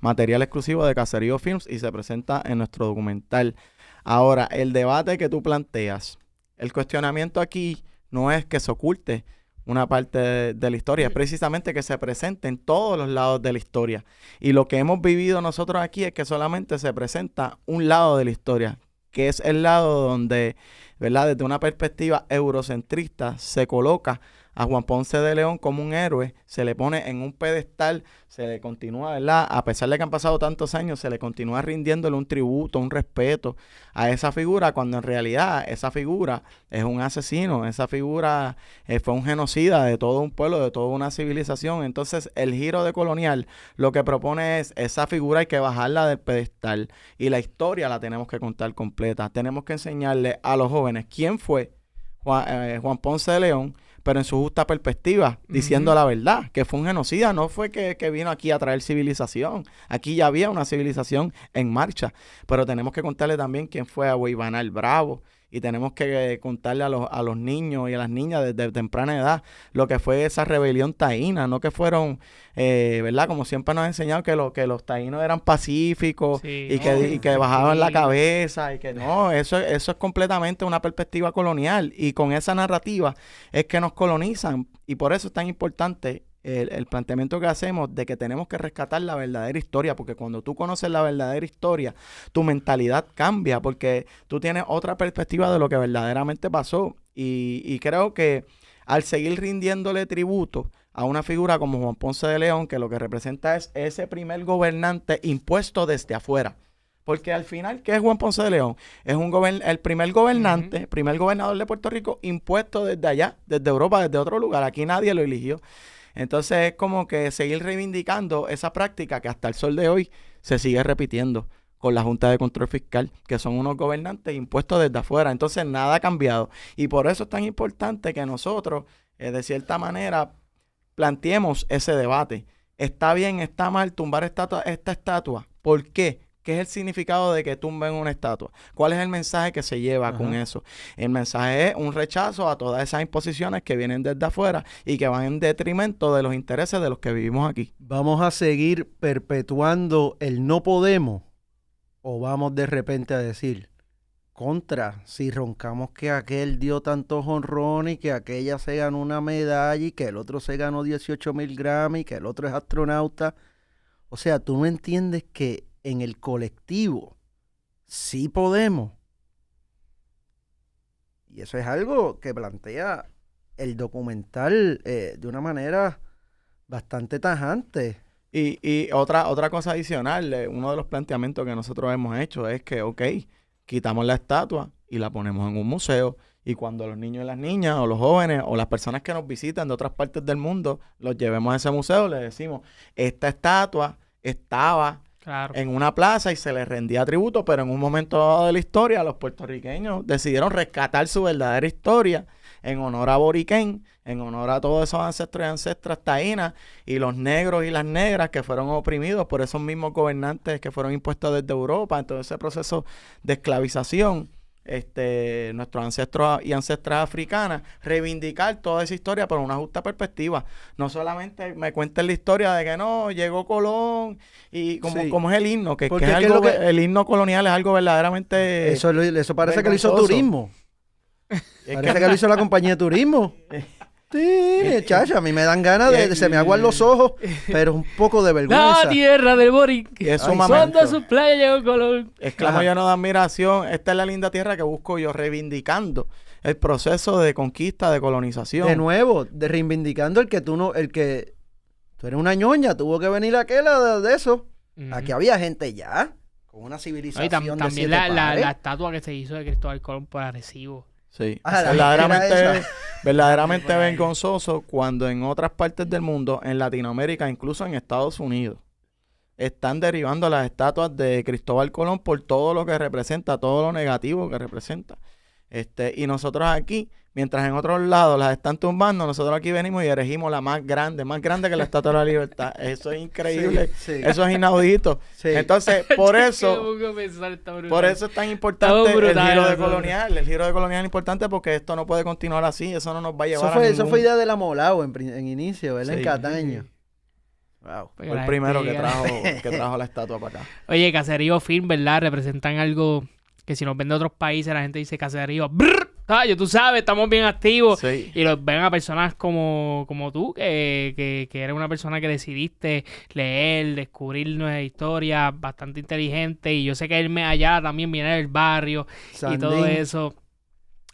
material exclusivo de Caserío Films, y se presenta en nuestro documental. Ahora, el debate que tú planteas, el cuestionamiento aquí no es que se oculte una parte de la historia, es precisamente que se presente en todos los lados de la historia. Y lo que hemos vivido nosotros aquí es que solamente se presenta un lado de la historia, que es el lado donde, ¿verdad?, desde una perspectiva eurocentrista se coloca a Juan Ponce de León como un héroe, se le pone en un pedestal, se le continúa, ¿verdad?, a pesar de que han pasado tantos años, se le continúa rindiéndole un tributo, un respeto a esa figura, cuando en realidad esa figura es un asesino, esa figura fue un genocida de todo un pueblo, de toda una civilización. Entonces el giro de Colonial lo que propone es, esa figura hay que bajarla del pedestal y la historia la tenemos que contar completa. Tenemos que enseñarle a los jóvenes quién fue Juan Ponce de León, pero en su justa perspectiva, diciendo la verdad, que fue un genocida, no fue que vino aquí a traer civilización. Aquí ya había una civilización en marcha, pero tenemos que contarle también quién fue Abuey Banal Bravo y tenemos que contarle a los niños y a las niñas desde temprana edad lo que fue esa rebelión taína, no que fueron, ¿verdad? Como siempre nos han enseñado que los taínos eran pacíficos y que bajaban la cabeza y que no, eso es completamente una perspectiva colonial y con esa narrativa es que nos colonizan y por eso es tan importante el planteamiento que hacemos de que tenemos que rescatar la verdadera historia, porque cuando tú conoces la verdadera historia, tu mentalidad cambia, porque tú tienes otra perspectiva de lo que verdaderamente pasó. Y creo que al seguir rindiéndole tributo a una figura como Juan Ponce de León, que lo que representa es ese primer gobernante impuesto desde afuera. Porque al final, ¿qué es Juan Ponce de León? Es el primer gobernante, primer gobernador de Puerto Rico impuesto desde allá, desde Europa, desde otro lugar. Aquí nadie lo eligió. Entonces es como que seguir reivindicando esa práctica que hasta el sol de hoy se sigue repitiendo con la Junta de Control Fiscal, que son unos gobernantes impuestos desde afuera. Entonces nada ha cambiado. Y por eso es tan importante que nosotros, de cierta manera, planteemos ese debate. ¿Está bien, está mal tumbar esta estatua? ¿Por qué? ¿Qué es el significado de que tumben una estatua? ¿Cuál es el mensaje que se lleva con eso? El mensaje es un rechazo a todas esas imposiciones que vienen desde afuera y que van en detrimento de los intereses de los que vivimos aquí. ¿Vamos a seguir perpetuando el no podemos? ¿O vamos de repente a decir, si roncamos que aquel dio tantos honrones y que aquella se ganó una medalla y que el otro se ganó 18,000 Grammy y que el otro es astronauta? O sea, tú no entiendes que en el colectivo sí podemos. Y eso es algo que plantea el documental de una manera bastante tajante. Y otra cosa adicional, uno de los planteamientos que nosotros hemos hecho es que, quitamos la estatua y la ponemos en un museo. Y cuando los niños y las niñas, o los jóvenes, o las personas que nos visitan de otras partes del mundo, los llevemos a ese museo, les decimos, esta estatua estaba en una plaza y se le rendía tributo, pero en un momento dado de la historia los puertorriqueños decidieron rescatar su verdadera historia en honor a Boriquén, en honor a todos esos ancestros y ancestras taínas y los negros y las negras que fueron oprimidos por esos mismos gobernantes que fueron impuestos desde Europa en todo ese proceso de esclavización. Nuestros ancestros y ancestras africanas, reivindicar toda esa historia por una justa perspectiva. No solamente me cuenten la historia de que no, llegó Colón y como es el himno, que es algo, el himno colonial es algo verdaderamente eso parece que lo hizo turismo. Parece que lo hizo la compañía de turismo. Sí, chacha, a mí me dan ganas de se me aguan los ojos, pero un poco de vergüenza. La tierra del Boriquén. Sonda su playa llegó Colón. Exclamo lleno de admiración. Esta es la linda tierra que busco yo, reivindicando el proceso de conquista, de colonización. De nuevo, reivindicando el que tú eres una ñoña, tuvo que venir aquella de eso. Aquí había gente ya, con una civilización también la estatua que se hizo de Cristóbal Colón por Arecibo. Sí, verdaderamente vergonzoso cuando en otras partes del mundo, en Latinoamérica, incluso en Estados Unidos, están derribando las estatuas de Cristóbal Colón por todo lo que representa, todo lo negativo que representa. Y nosotros aquí, mientras en otros lados las están tumbando, nosotros aquí venimos y erigimos la más grande que la Estatua de la Libertad. Eso es increíble, eso es inaudito. Sí. Entonces, por eso es tan importante el giro de colonial. El giro de colonial es importante porque esto no puede continuar así, eso no nos va a llevar Eso fue idea de la Molao en inicio, ¿verdad? En Cataño. Wow. Fue el primero que trajo la estatua para acá. Oye, Caserío Film, ¿verdad? Representan algo que si nos ven de otros países, la gente dice Caserío, tú sabes, estamos bien activos. Sí. Y los ven a personas como tú, que eres una persona que decidiste leer, descubrir nuestra historia, bastante inteligente. Y yo sé que él allá también viene del barrio y todo eso.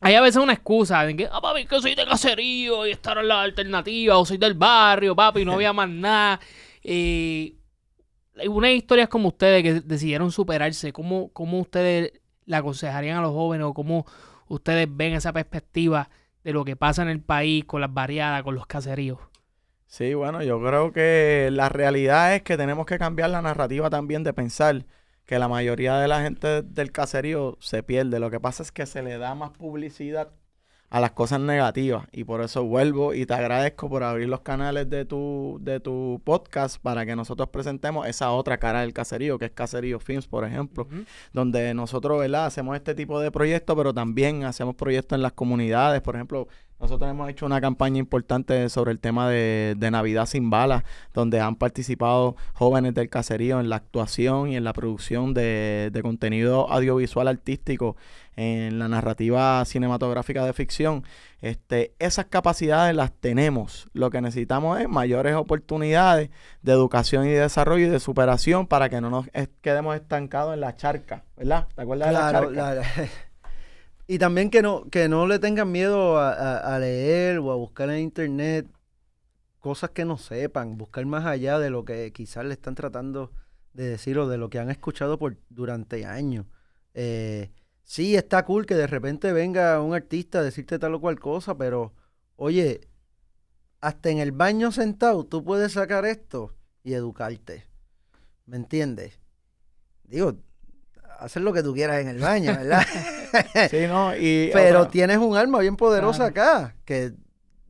Hay a veces una excusa de que, papi, que soy de Caserío y estar en la alternativa, o soy del barrio, papi, y no había más nada. Unas historias como ustedes que decidieron superarse, ¿cómo ustedes le aconsejarían a los jóvenes o cómo ustedes ven esa perspectiva de lo que pasa en el país con las barriadas, con los caseríos? Sí, bueno, yo creo que la realidad es que tenemos que cambiar la narrativa también de pensar que la mayoría de la gente del caserío se pierde. Lo que pasa es que se le da más publicidad a las cosas negativas. Y por eso vuelvo y te agradezco por abrir los canales de tu podcast para que nosotros presentemos esa otra cara del caserío, que es Caserío Films, por ejemplo, donde nosotros, ¿verdad?, hacemos este tipo de proyectos, pero también hacemos proyectos en las comunidades. Por ejemplo, nosotros hemos hecho una campaña importante sobre el tema de Navidad sin balas, donde han participado jóvenes del caserío en la actuación y en la producción de contenido audiovisual artístico, en la narrativa cinematográfica de ficción. Esas capacidades las tenemos. Lo que necesitamos es mayores oportunidades de educación y de desarrollo y de superación para que no nos quedemos estancados en la charca, ¿verdad? ¿Te acuerdas de la charca? Y también que no le tengan miedo a leer o a buscar en internet cosas que no sepan, buscar más allá de lo que quizás le están tratando de decir o de lo que han escuchado durante años. Sí, está cool que de repente venga un artista a decirte tal o cual cosa, pero oye, hasta en el baño sentado tú puedes sacar esto y educarte. ¿Me entiendes? Digo, hacer lo que tú quieras en el baño, ¿verdad? Sí, no, pero tienes un arma bien poderosa acá, que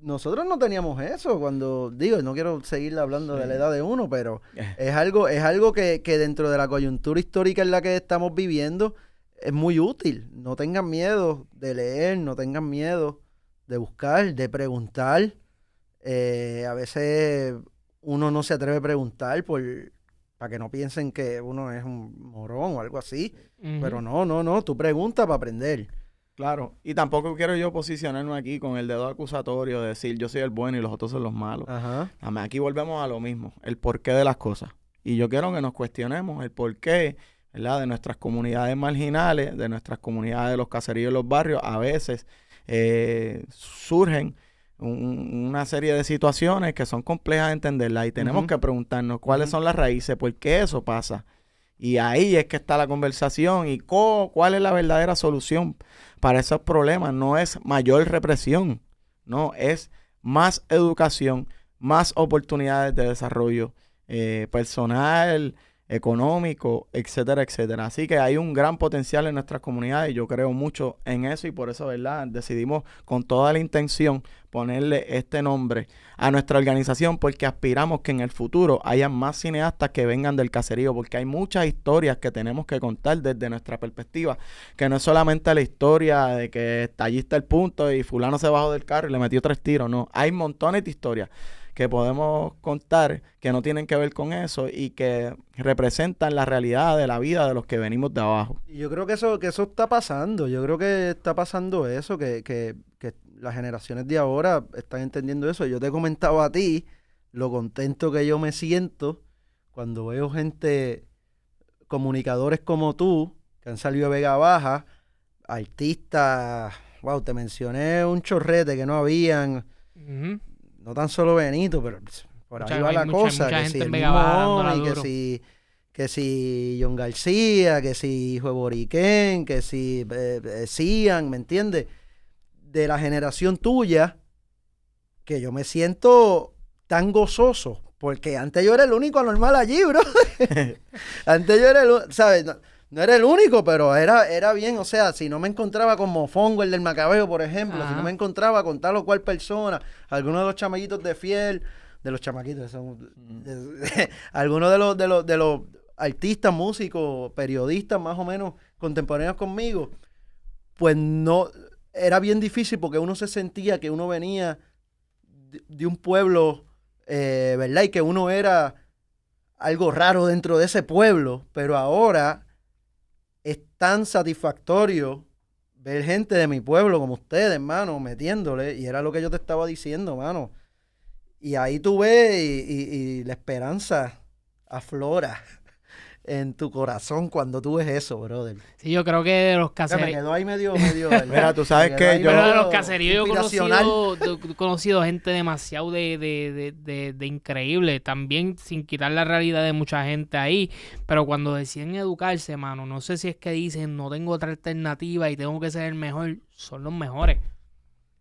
nosotros no teníamos eso cuando, digo, no quiero seguir hablando de la edad de uno, pero es algo que dentro de la coyuntura histórica en la que estamos viviendo es muy útil. No tengan miedo de leer, no tengan miedo de buscar, de preguntar. A veces uno no se atreve a preguntar para que no piensen que uno es un morón o algo así. Pero no, tú preguntas para aprender. Claro, y tampoco quiero yo posicionarme aquí con el dedo acusatorio de decir yo soy el bueno y los otros son los malos. Ajá. Aquí volvemos a lo mismo, el porqué de las cosas. Y yo quiero que nos cuestionemos el porqué, ¿verdad?, de nuestras comunidades marginales, de nuestras comunidades de los caseríos y los barrios. A veces surgen una serie de situaciones que son complejas de entenderlas y tenemos que preguntarnos cuáles son las raíces, por qué eso pasa. Y ahí es que está la conversación y cuál es la verdadera solución para esos problemas. No es mayor represión, no, es más educación, más oportunidades de desarrollo personal, económico, etcétera, etcétera. Así que hay un gran potencial en nuestras comunidades y yo creo mucho en eso y por eso, ¿verdad?, decidimos con toda la intención ponerle este nombre a nuestra organización porque aspiramos que en el futuro haya más cineastas que vengan del caserío porque hay muchas historias que tenemos que contar desde nuestra perspectiva, que no es solamente la historia de que allí está el punto y fulano se bajó del carro y le metió 3 tiros, no, hay montones de historias que podemos contar que no tienen que ver con eso y que representan la realidad de la vida de los que venimos de abajo. Y yo creo que eso está pasando. Yo creo que está pasando eso, que las generaciones de ahora están entendiendo eso. Yo te he comentado a ti lo contento que yo me siento cuando veo gente, comunicadores como tú, que han salido de Vega Baja, artistas, wow, te mencioné un chorrete que no habían... No tan solo Benito, pero por ahí va la cosa. Mucha que gente si en el Vega mismo Baja Omi, que si John García, que si Hijo de Boriquén, que si Cian, ¿me entiendes? De la generación tuya, que yo me siento tan gozoso, porque antes yo era el único anormal allí, bro. Antes yo era el, ¿sabes? No era el único, pero era bien, o sea, si no me encontraba con Mofongo, el del Macabeo, por ejemplo, si no me encontraba con tal o cual persona, alguno de los chamaquitos de Fiel, de los chamaquitos, algunos de los artistas, músicos, periodistas más o menos contemporáneos conmigo, pues no, era bien difícil porque uno se sentía que uno venía de un pueblo, ¿verdad? Y que uno era algo raro dentro de ese pueblo, pero ahora... Es tan satisfactorio ver gente de mi pueblo como ustedes, hermano, metiéndole. Y era lo que yo te estaba diciendo, hermano. Y ahí tú ves y la esperanza aflora en tu corazón cuando tú ves eso, brother. Sí, yo creo que de los caseríos... Me quedó ahí medio Mira, tú sabes que yo... Pero de los caseríos he conocido gente demasiado de increíble. También sin quitar la realidad de mucha gente ahí. Pero cuando deciden educarse, mano, no sé si es que dicen no tengo otra alternativa y tengo que ser el mejor. Son los mejores.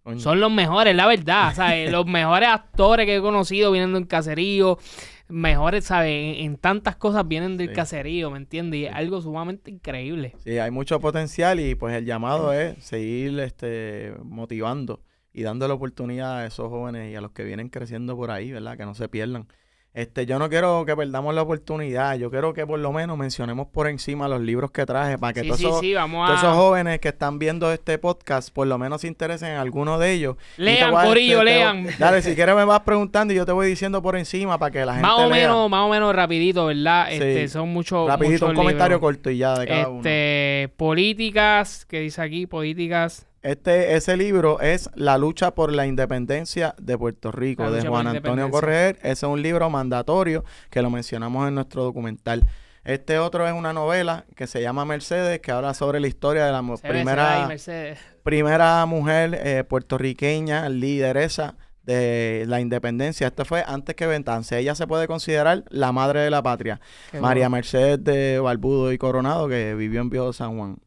Coño. Son los mejores, la verdad. ¿Sabes? Los mejores actores que he conocido vienen del caserío. Mejores, ¿sabes? En tantas cosas vienen del Sí. caserío, ¿me entiendes? Y es algo sumamente increíble. Sí, hay mucho potencial y pues el llamado es seguir motivando y dando la oportunidad a esos jóvenes y a los que vienen creciendo por ahí, ¿verdad? Que no se pierdan. Yo no quiero que perdamos la oportunidad, yo quiero que por lo menos mencionemos por encima los libros que traje para que Sí, vamos todos esos a... jóvenes que están viendo este podcast por lo menos se interesen en alguno de ellos. Y te Lean, voy a- corillo, lean. Dale, si quieres me vas preguntando y yo te voy diciendo por encima para que la gente lea. Más o menos rapidito, ¿verdad? Sí. Son muchos Rapidito, un comentario libros. corto y ya de cada uno. Políticas, ¿qué dice aquí? Políticas. Ese libro es La lucha por la independencia de Puerto Rico, La de lucha por Juan la Antonio independencia. Correger. Ese es un libro mandatorio que lo mencionamos en nuestro documental. Este otro es una novela que se llama Mercedes, que habla sobre la historia de la Mercedes. primera mujer puertorriqueña, lideresa de la independencia. Esto fue antes que Betance. Ella se puede considerar la madre de la patria. Qué María bueno. Mercedes de Barbudo y Coronado, que vivió en Viejo San Juan.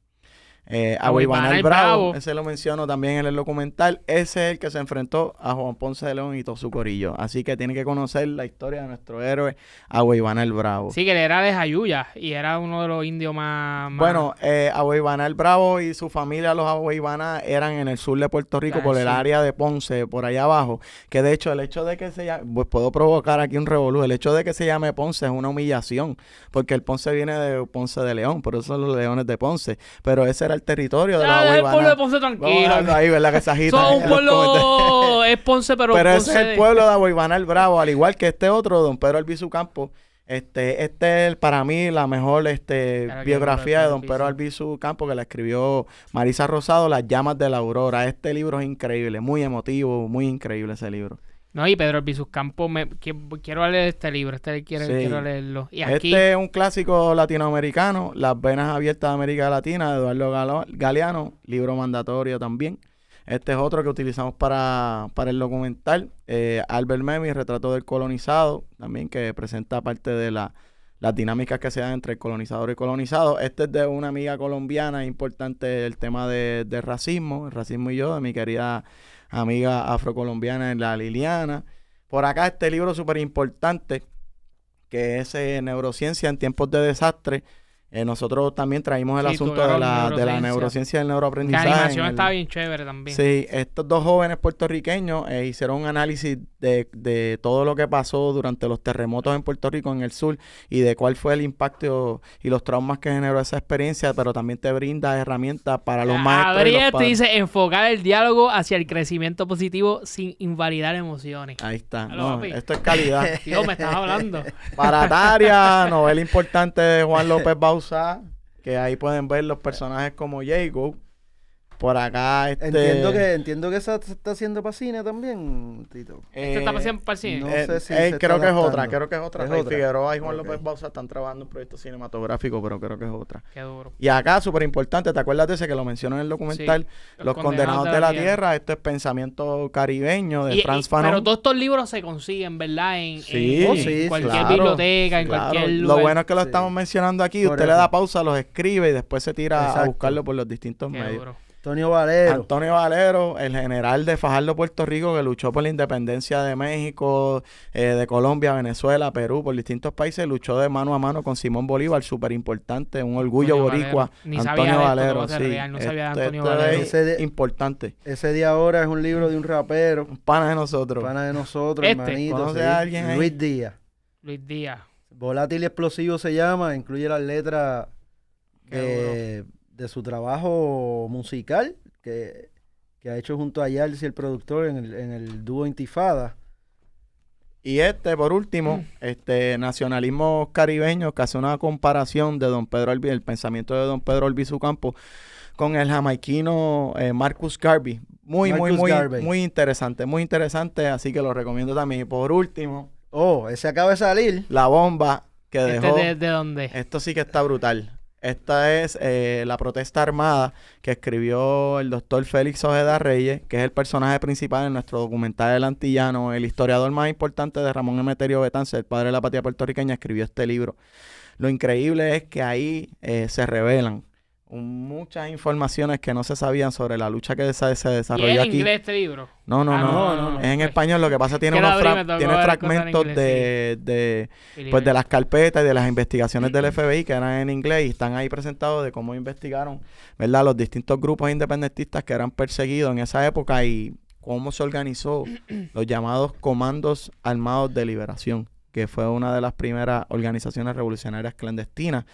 Aguibanal Bravo, Bravo. ese lo menciono también en el documental. Ese es el que se enfrentó a Juan Ponce de León y todo su corillo. Así que tiene que conocer la historia de nuestro héroe, Aguibanal Bravo. Sí, que él era de Jayuya y era uno de los indios más... Bueno, Aguibanal Bravo y su familia, los Aguibaná, eran en el sur de Puerto Rico, Ah, por el sí. área de Ponce, por allá abajo. Que de hecho, el hecho de que se llame, pues puedo provocar aquí un revolú, el hecho de que se llame Ponce es una humillación, porque el Ponce viene de Ponce de León, por eso son los leones de Ponce. Pero ese era el territorio de los Ah, deja el pueblo de Aguibaná. Ponce Vamos a tranquilo. dejarlo ahí, ¿verdad? Que se agita Son un en los comentarios. pueblo... es Ponce, pero Pero Ponce... ese es el pueblo de Aguibanal Bravo, al igual que este otro, don Pedro Albizu Campos. Este es para mí la mejor que biografía de Pedro don Pedro Albizu. Albizu Campos, que la escribió Marisa Rosado, Las llamas de la aurora. Este libro es increíble, muy emotivo, muy increíble ese libro. No, y Pedro Albizu Campos, quiero leer este libro, Sí. quiero leerlo. Y aquí, Este es un clásico latinoamericano, Las venas abiertas de América Latina, de Eduardo Galeano, libro mandatorio también. Este es otro que utilizamos para el documental. Albert Memmi, Retrato del colonizado, también que presenta parte de las dinámicas que se dan entre el colonizador y colonizado. Este es de una amiga colombiana, importante el tema de racismo, el racismo y yo, de mi querida amiga afrocolombiana, la Liliana. Por acá este libro súper importante, que es Neurociencia en tiempos de desastre. Nosotros también traímos el Sí, asunto tocaron de la neurociencia. neurociencia y el la neuroaprendizaje. animación en el- está bien chévere también. Sí, estos dos jóvenes puertorriqueños hicieron un análisis de todo lo que pasó durante los terremotos en Puerto Rico, en el sur, y de cuál fue el impacto y los traumas que generó esa experiencia, pero también te brinda herramientas para los maestros y Abrí los esto y padres. dice enfocar el diálogo hacia el crecimiento positivo sin invalidar emociones. Ahí está. Aló, No, papi. esto es calidad. Tío, me estás hablando. Para Taria, novela importante de Juan López Bauzá, que ahí pueden ver los personajes como Jacob. Por acá, Entiendo que esa se está haciendo para cine también, Tito. ¿Este está pasando para el cine? no sé si se está creo que es otra, adaptando. creo que es otra. ¿Es Rey otra? Figueroa y Juan Ok. López Bauzá están trabajando en un proyecto cinematográfico, pero creo que es otra. Qué duro. Y acá, súper importante, ¿te acuerdas de ese que lo menciono en el documental? Sí, Los Condenados de la Tierra. Esto es pensamiento caribeño de Franz Fanon. Pero todos estos libros se consiguen, ¿verdad? Sí, Oh, sí, en cualquier claro, biblioteca, en claro. cualquier Lo lugar. bueno es que lo Sí. estamos mencionando aquí. Por Usted le eso. da pausa, los escribe y después se tira a Exacto. buscarlo por los distintos Qué medios. duro. Antonio Valero. Antonio Valero, el general de Fajardo, Puerto Rico, que luchó por la independencia de México, de Colombia, Venezuela, Perú, por distintos países, luchó de mano a mano con Simón Bolívar, súper importante, un orgullo Antonio boricua. Valero. Ni sabía Antonio de esto, Valero, te voy a ser sí. real, no sabía de Esto- Antonio esto Valero. es Ese de- importante. Ese de ahora es un libro de un rapero, Un pana de nosotros. pana de nosotros, Este. hermanito. ¿Conoce sí. a alguien ahí? Luis Díaz. Luis Díaz. Volátil y explosivo se llama, incluye las letras Qué de su trabajo musical que ha hecho junto a Yalsi, el productor, en el dúo Intifada. Y por último, Nacionalismo Caribeño, que hace una comparación de don Pedro el pensamiento de don Pedro Albizu Campos con el jamaiquino Marcus Garvey. Marcus Garvey. Muy interesante, así que lo recomiendo también. Y por último, Oh, ese acaba de salir. la bomba que dejó. ¿De dónde? Esto sí que está brutal. Esta es La protesta armada que escribió el doctor Félix Ojeda Reyes, que es el personaje principal en nuestro documental El Antillano. El historiador más importante de Ramón Emeterio Betance, el padre de la patria puertorriqueña, escribió este libro. Lo increíble es que ahí se revelan muchas informaciones que no se sabían sobre la lucha que se ¿Y desarrolló es en aquí. inglés este libro? No. no. Es en español. Lo que pasa tiene Que unos la abrí, me tocó tiene ver fragmentos cosas en pues de las carpetas y de las investigaciones del FBI que eran en inglés y están ahí presentados de cómo investigaron, ¿verdad? Los distintos grupos independentistas que eran perseguidos en esa época y cómo se organizó los llamados Comandos Armados de Liberación, que fue una de las primeras organizaciones revolucionarias clandestinas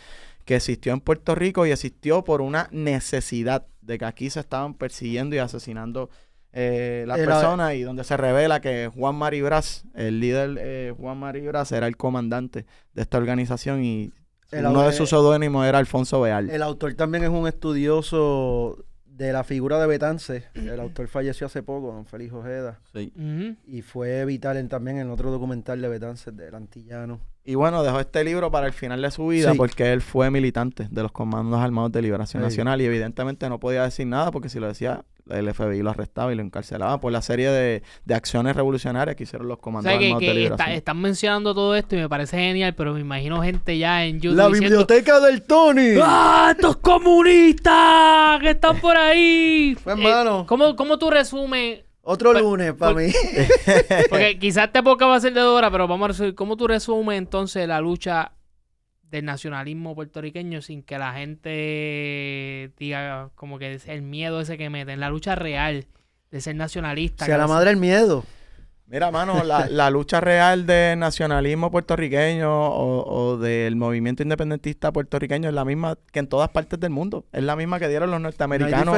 que existió en Puerto Rico y existió por una necesidad de que aquí se estaban persiguiendo y asesinando las personas y donde se revela que Juan Maribraz, el líder Juan Maribraz era el comandante de esta organización y uno de sus seudónimos era Alfonso Beal. El autor también es un estudioso de la figura de Betance. El autor falleció hace poco, don Félix Ojeda. Sí. Y fue vital también en otro documental de Betance, del Antillano. Y bueno, dejó este libro para el final de su vida porque él fue militante de los Comandos Armados de Liberación Nacional y evidentemente no podía decir nada porque si lo decía, el FBI lo arrestaba y lo encarcelaba por la serie de acciones revolucionarias que hicieron los Comandos Armados de Liberación. Están mencionando todo esto y me parece genial, pero me imagino gente ya en YouTube ¡La diciendo, biblioteca del Tony! ¡Ah, estos comunistas que están por ahí! Pues, hermano. ¿Cómo tú resumes? Otro lunes para mí. Porque quizás esta época va a ser de hora, pero vamos a resumir. ¿Cómo tú resumes entonces la lucha del nacionalismo puertorriqueño sin que la gente diga como que es el miedo ese que meten? La lucha real de ser nacionalista. Si a la madre el miedo. Mira, mano, la lucha real del nacionalismo puertorriqueño o del movimiento independentista puertorriqueño es la misma que en todas partes del mundo. Es la misma que dieron los norteamericanos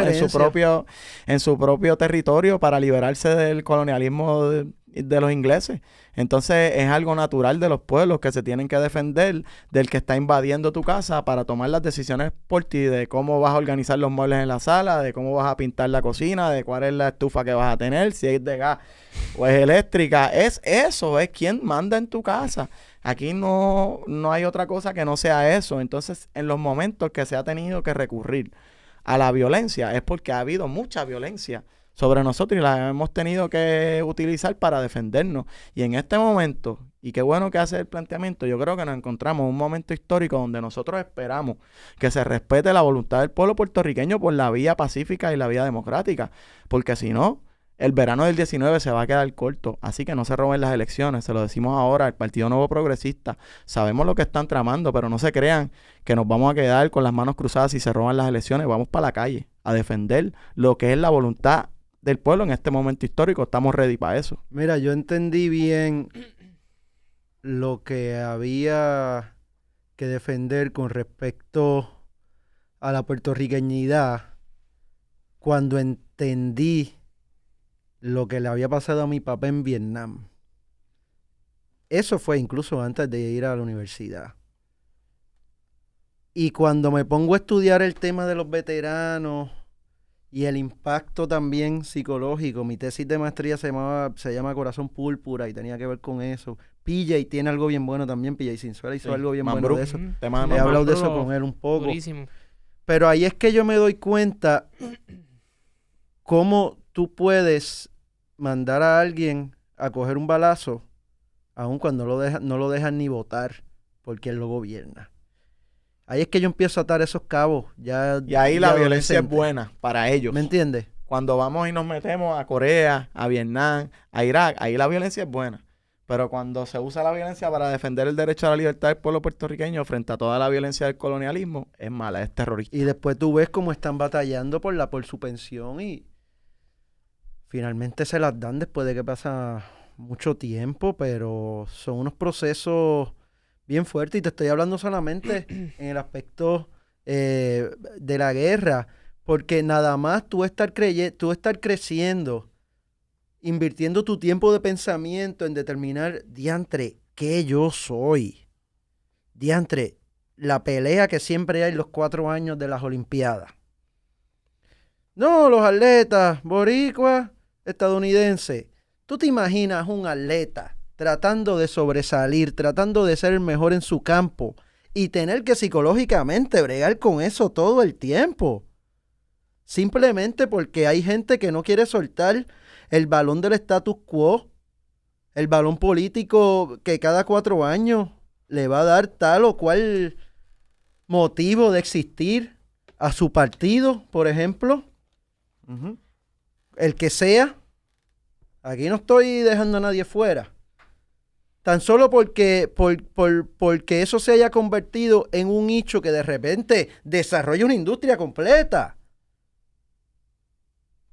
en su propio territorio para liberarse del colonialismo de los ingleses. Entonces es algo natural de los pueblos que se tienen que defender del que está invadiendo tu casa para tomar las decisiones por ti de cómo vas a organizar los muebles en la sala, de cómo vas a pintar la cocina, de cuál es la estufa que vas a tener, si es de gas o es eléctrica. Es eso, es quien manda en tu casa. Aquí no hay otra cosa que no sea eso. Entonces, en los momentos que se ha tenido que recurrir a la violencia es porque ha habido mucha violencia sobre nosotros y la hemos tenido que utilizar para defendernos. Y en este momento, y qué bueno que hace el planteamiento, yo creo que nos encontramos en un momento histórico donde nosotros esperamos que se respete la voluntad del pueblo puertorriqueño por la vía pacífica y la vía democrática, porque si no, el verano del 19 se va a quedar corto, así que no se roben las elecciones, se lo decimos ahora al Partido Nuevo Progresista, sabemos lo que están tramando, pero no se crean que nos vamos a quedar con las manos cruzadas si se roban las elecciones, vamos para la calle a defender lo que es la voluntad del pueblo en este momento histórico, estamos ready para eso. Mira, yo entendí bien lo que había que defender con respecto a la puertorriqueñidad cuando entendí lo que le había pasado a mi papá en Vietnam. Eso fue incluso antes de ir a la universidad. Y cuando me pongo a estudiar el tema de los veteranos y el impacto también psicológico, mi tesis de maestría se llama Corazón Púrpura y tenía que ver con eso. PJ tiene algo bien bueno también, PJ Sinzuela hizo algo bien bueno de eso. He hablado de eso con él un poco. Durísimo. Pero ahí es que yo me doy cuenta cómo tú puedes mandar a alguien a coger un balazo aun cuando no lo dejan ni votar porque él lo gobierna. Ahí es que yo empiezo a atar esos cabos. Y ahí la violencia es buena para ellos. ¿Me entiendes? Cuando vamos y nos metemos a Corea, a Vietnam, a Irak, ahí la violencia es buena. Pero cuando se usa la violencia para defender el derecho a la libertad del pueblo puertorriqueño frente a toda la violencia del colonialismo, es mala, es terrorista. Y después tú ves cómo están batallando por su pensión y finalmente se las dan después de que pasa mucho tiempo, pero son unos procesos bien fuerte y te estoy hablando solamente en el aspecto de la guerra, porque nada más tú estar creciendo, invirtiendo tu tiempo de pensamiento en determinar, diantre, ¿qué yo soy? Diantre, la pelea que siempre hay los 4 años de las Olimpiadas. No, los atletas, boricua, estadounidense. ¿Tú te imaginas un atleta tratando de sobresalir, tratando de ser el mejor en su campo y tener que psicológicamente bregar con eso todo el tiempo? Simplemente porque hay gente que no quiere soltar el balón del status quo, el balón político que cada 4 años le va a dar tal o cual motivo de existir a su partido, por ejemplo, el que sea. Aquí no estoy dejando a nadie fuera. Tan solo porque eso se haya convertido en un nicho que de repente desarrolla una industria completa.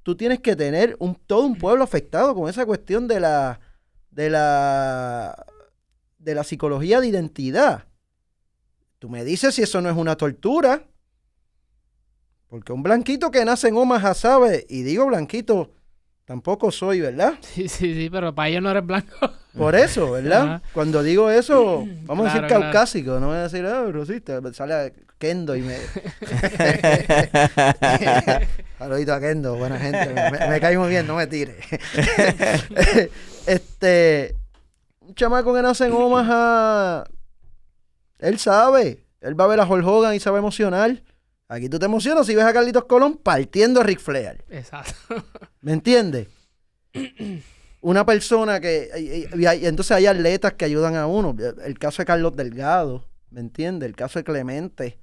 Tú tienes que tener todo un pueblo afectado con esa cuestión de la psicología de identidad. Tú me dices si eso no es una tortura. Porque un blanquito que nace en Omaha sabe, y digo blanquito, tampoco soy, ¿verdad? Sí, pero para ellos no eres blanco. Por eso, ¿verdad? Ajá. Cuando digo eso, vamos a decir Claro. caucásico, no voy a decir, rosista, sale a Kendo y me... Saludito a Kendo, buena gente, me cae muy bien, no me tire. Un chamaco que nace en Omaha, él sabe, él va a ver a Hulk Hogan y se va a emocionar. Aquí tú te emocionas si ves a Carlitos Colón partiendo a Ric Flair. Exacto. ¿Me entiendes? Una persona que... Y entonces hay atletas que ayudan a uno. El caso de Carlos Delgado, ¿me entiendes? El caso de Clemente.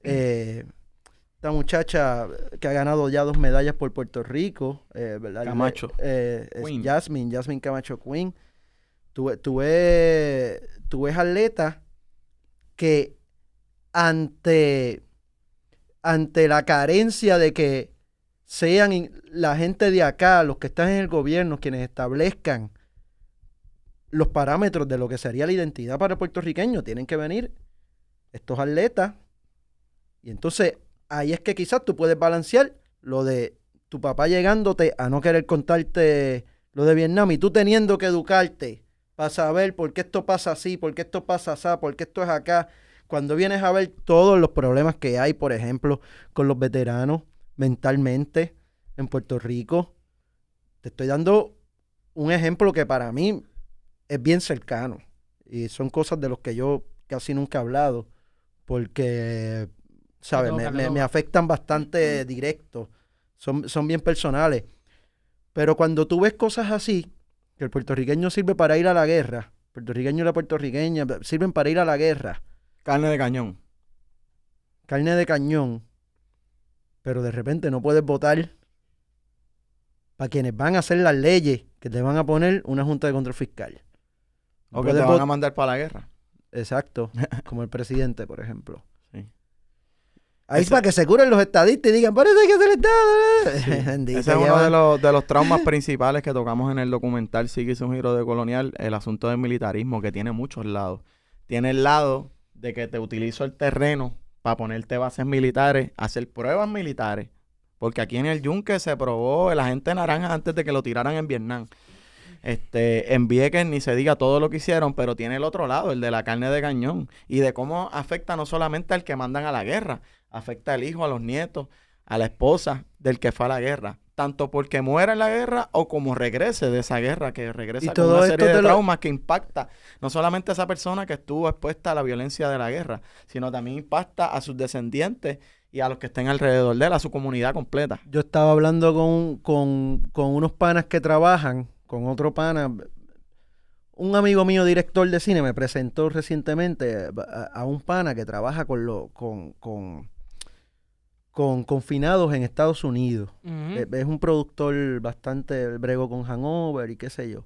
Esta muchacha que ha ganado ya 2 medallas por Puerto Rico. ¿Verdad? Camacho. Queen. Jasmine Camacho Queen. Tú ves atletas que ante la carencia de que sean la gente de acá, los que están en el gobierno, quienes establezcan los parámetros de lo que sería la identidad para el puertorriqueño, tienen que venir estos atletas. Y entonces ahí es que quizás tú puedes balancear lo de tu papá llegándote a no querer contarte lo de Vietnam y tú teniendo que educarte para saber por qué esto pasa así, por qué esto pasa así, por qué esto es acá. Cuando vienes a ver todos los problemas que hay, por ejemplo, con los veteranos mentalmente en Puerto Rico, te estoy dando un ejemplo que para mí es bien cercano. Y son cosas de los que yo casi nunca he hablado, porque, ¿sabes? Me afectan bastante directo. Son bien personales. Pero cuando tú ves cosas así, que el puertorriqueño sirve para ir a la guerra, el puertorriqueño y la puertorriqueña sirven para ir a la guerra, Carne de cañón. carne de cañón, pero de repente no puedes votar para quienes van a hacer las leyes que te van a poner una junta de control fiscal. No O que te puedes van a mandar para la guerra. Exacto, como el presidente, por ejemplo. Sí. Ahí Ese- para que se curen los estadistas y digan, por eso hay que hacer el Estado. Bendito, Ese es uno llevan- de los traumas principales que tocamos en el documental Sigue hizo un giro de colonial, el asunto del militarismo, que tiene muchos lados. Tiene el lado de que te utilizo el terreno para ponerte bases militares, hacer pruebas militares, porque aquí en el Yunque se probó el agente naranja antes de que lo tiraran en Vietnam. En Vieques ni se diga todo lo que hicieron, pero tiene el otro lado, el de la carne de cañón, y de cómo afecta no solamente al que mandan a la guerra, afecta al hijo, a los nietos, a la esposa del que fue a la guerra, tanto porque muera en la guerra o como regrese de esa guerra, que regresa Y con todo una esto serie de te lo- traumas que impacta no solamente a esa persona que estuvo expuesta a la violencia de la guerra, sino también impacta a sus descendientes y a los que estén alrededor de él, a su comunidad completa. Yo estaba hablando con unos panas que trabajan, con otro pana. Un amigo mío, director de cine, me presentó recientemente a un pana que trabaja con confinados en Estados Unidos. Ujú. Es un productor bastante brego con Hanover y qué sé yo.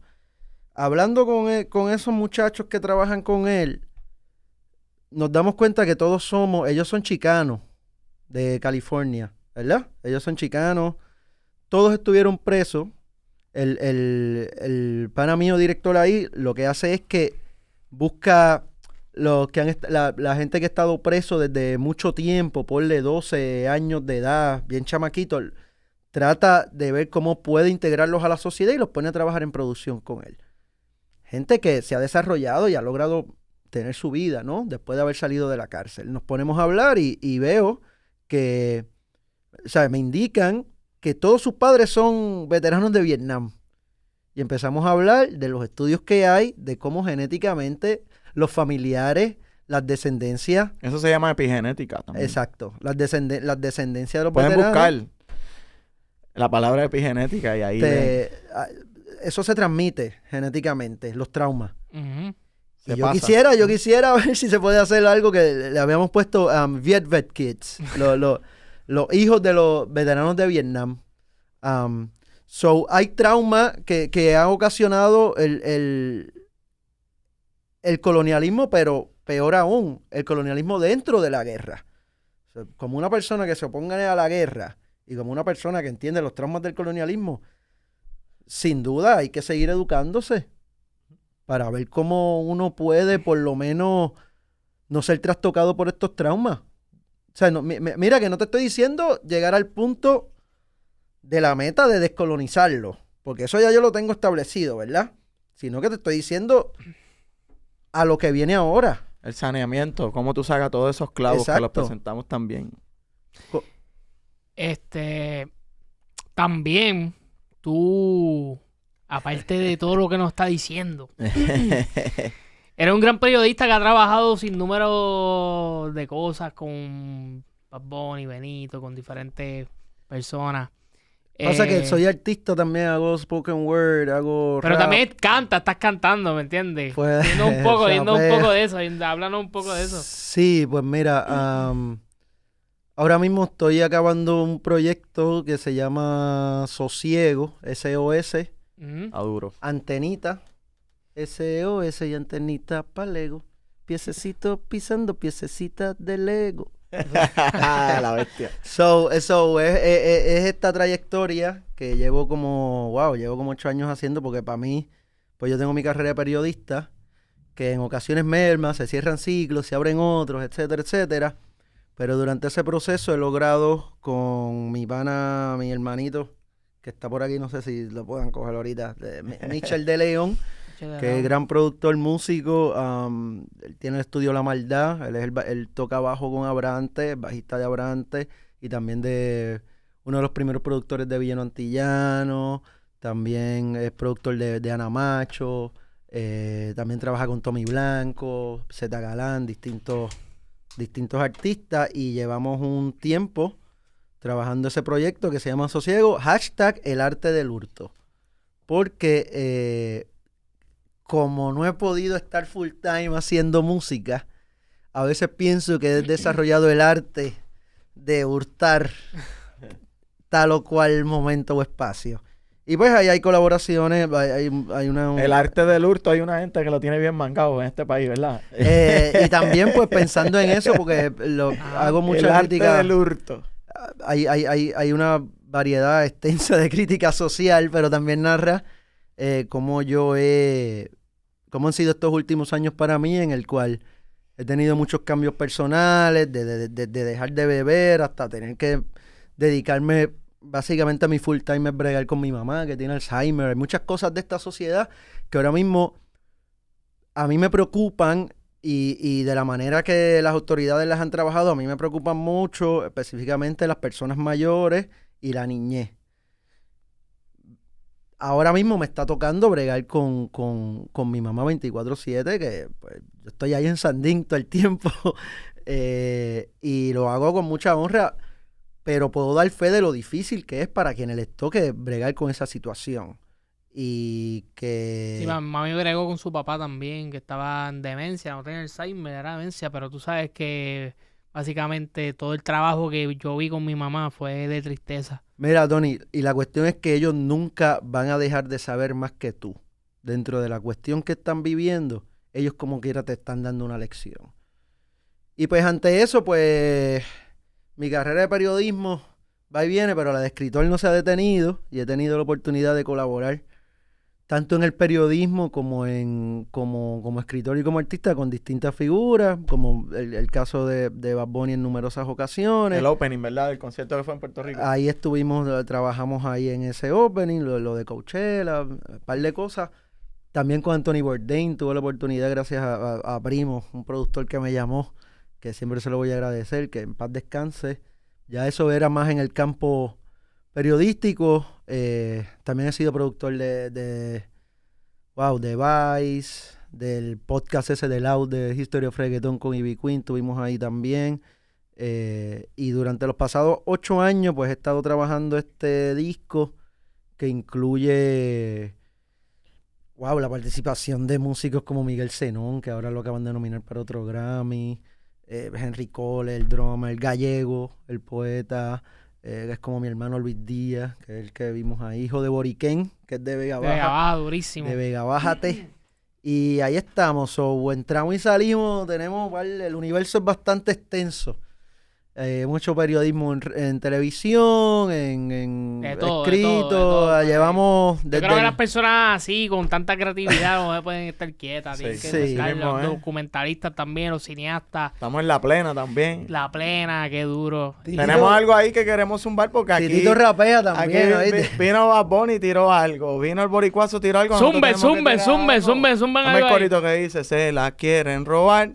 Hablando con esos muchachos que trabajan con él, nos damos cuenta que ellos son chicanos de California, ¿verdad? Ellos son chicanos, todos estuvieron presos. El pana mío director ahí lo que hace es que busca la gente que ha estado preso desde mucho tiempo, ponle 12 años de edad, bien chamaquito, trata de ver cómo puede integrarlos a la sociedad y los pone a trabajar en producción con él. Gente que se ha desarrollado y ha logrado tener su vida, ¿no? Después de haber salido de la cárcel. Nos ponemos a hablar y veo que, ¿sabes? Me indican que todos sus padres son veteranos de Vietnam. Y empezamos a hablar de los estudios que hay, de cómo genéticamente los familiares, las descendencias, Eso se llama epigenética también. exacto, las descendencias de los Pueden veteranos. buscar la palabra epigenética y ahí ven. Eso se transmite genéticamente, los traumas. Ujú. Y Se yo pasa. quisiera ver si se puede hacer algo que le habíamos puesto Viet Vet Kids. los hijos de los veteranos de Vietnam. So, hay trauma que ha ocasionado el colonialismo, pero peor aún, el colonialismo dentro de la guerra. O sea, como una persona que se oponga a la guerra y como una persona que entiende los traumas del colonialismo, sin duda hay que seguir educándose para ver cómo uno puede por lo menos no ser trastocado por estos traumas. O sea, mira que no te estoy diciendo llegar al punto de la meta de descolonizarlo, porque eso ya yo lo tengo establecido, ¿verdad? Sino que te estoy diciendo a lo que viene ahora. El saneamiento, cómo tú sacas todos esos clavos que los Exacto. presentamos también. También tú, aparte de todo lo que nos está diciendo, eres un gran periodista que ha trabajado sin número de cosas con Bad Bunny, Benito, con diferentes personas. Pasa que soy artista también, hago spoken word, hago Pero rap. también estás cantando, ¿me entiendes? Pues, Dinos un poco rapeo. de eso, háblanos un poco de eso. Sí, pues mira, ahora mismo estoy acabando un proyecto que se llama Sosiego, SOS, Ujú. A duro. Antenita, SOS y Antenita pa' Lego, piececito pisando piececita de Lego. La bestia. So, eso es esta trayectoria que llevo como 8 años haciendo, porque para mí, pues yo tengo mi carrera de periodista, que en ocasiones merma, se cierran ciclos, se abren otros, etcétera, etcétera. Pero durante ese proceso he logrado con mi pana, mi hermanito, que está por aquí, no sé si lo puedan coger ahorita, Michel de León, que es gran productor músico, él tiene el estudio La Maldad, él toca bajo con Abrante, bajista de Abrante, y también de uno de los primeros productores de Villano Antillano, también es productor de Ana Macho, también trabaja con Tommy Blanco, Zeta Galán, distintos artistas, y llevamos un tiempo trabajando ese proyecto que se llama Sosiego, #El Arte del Hurto, porque como no he podido estar full time haciendo música, a veces pienso que he desarrollado el arte de hurtar tal o cual momento o espacio. Y pues ahí hay colaboraciones, hay una... El arte del hurto, hay una gente que lo tiene bien mangado en este país, ¿verdad? y también pues pensando en eso, porque hago mucha el arte crítica... del hurto. Hay una variedad extensa de crítica social, pero también narra cómo han sido estos últimos años para mí, en el cual he tenido muchos cambios personales, de dejar de beber hasta tener que dedicarme básicamente a mi full time, es bregar con mi mamá, que tiene Alzheimer. Hay muchas cosas de esta sociedad que ahora mismo a mí me preocupan, y de la manera que las autoridades las han trabajado, a mí me preocupan mucho, específicamente las personas mayores y la niñez. Ahora mismo me está tocando bregar con mi mamá 24/7, que pues, yo estoy ahí en Sandín todo el tiempo, y lo hago con mucha honra, pero puedo dar fe de lo difícil que es para quienes les toque bregar con esa situación. Y que... Sí, mami bregó con su papá también, que estaba en demencia, no tenía Alzheimer, era demencia, pero tú sabes que básicamente todo el trabajo que yo vi con mi mamá fue de tristeza. Mira, Tony, y la cuestión es que ellos nunca van a dejar de saber más que tú. Dentro de la cuestión que están viviendo, ellos como quiera te están dando una lección. Y pues ante eso, pues mi carrera de periodismo va y viene, pero la de escritor no se ha detenido, y he tenido la oportunidad de colaborar tanto en el periodismo como escritor y como artista con distintas figuras, como el caso de Bad Bunny en numerosas ocasiones. El opening, ¿verdad? El concierto que fue en Puerto Rico. Ahí trabajamos ahí en ese opening, lo de Coachella, un par de cosas. También con Anthony Bourdain tuve la oportunidad, gracias a Primo, un productor que me llamó, que siempre se lo voy a agradecer, que en paz descanse. Ya eso era más en el campo periodístico. También he sido productor de Vice, del podcast ese de Loud, de History of Reggaeton con Ivy Queen, tuvimos ahí también. Y durante los pasados 8 años, pues he estado trabajando este disco que incluye la participación de músicos como Miguel Zenón, que ahora lo acaban de nominar para otro Grammy. Henry Cole, el drummer, el Gallego, el poeta, que es como mi hermano Luis Díaz, que es el que vimos ahí, hijo de Boriquén, que es de Vega Baja. De Vega Baja, durísimo. De Vega Bájate. Y ahí estamos, entramos y salimos, el universo es bastante extenso. Mucho periodismo en televisión, en de todo, escrito, de todo. Llevamos... Yo creo que las personas así, con tanta creatividad, no se pueden estar quietas. Tienen que buscar los documentalistas también, los cineastas. Estamos en La Plena también. La Plena, qué duro. Tenemos algo ahí que queremos zumbar porque aquí... Titito rapea también, aquí vino Bad Bunny y tiró algo. Vino el Boricuazo, tiró algo. Zumben Dame el algo corito que dice, se la quieren robar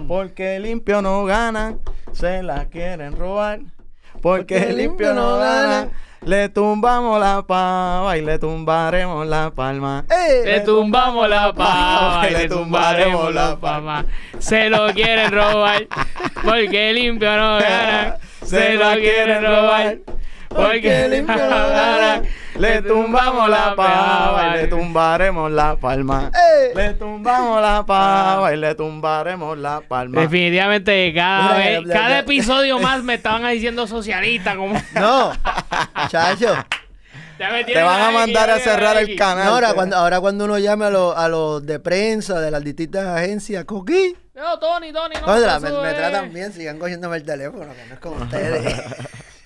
porque limpio no ganan. Se la quieren robar porque limpio no gana. Le tumbamos la pava y le tumbaremos la palma. Le tumbamos la pava y le tumbaremos la palma. Se lo quieren robar porque limpio no gana. Se lo quieren robar porque limpio no gana. Le tumbamos la pava y le tumbaremos la palma. Le tumbamos la pava y le tumbaremos la palma. Definitivamente cada episodio más me estaban diciendo socialista. Como... No, chacho. Te van a mandar a cerrar el canal. No, ahora cuando uno llame a los de prensa de las distintas agencias, Coquí. No, Tony, no. Me tratan bien, sigan cogiéndome el teléfono, que no es como ustedes.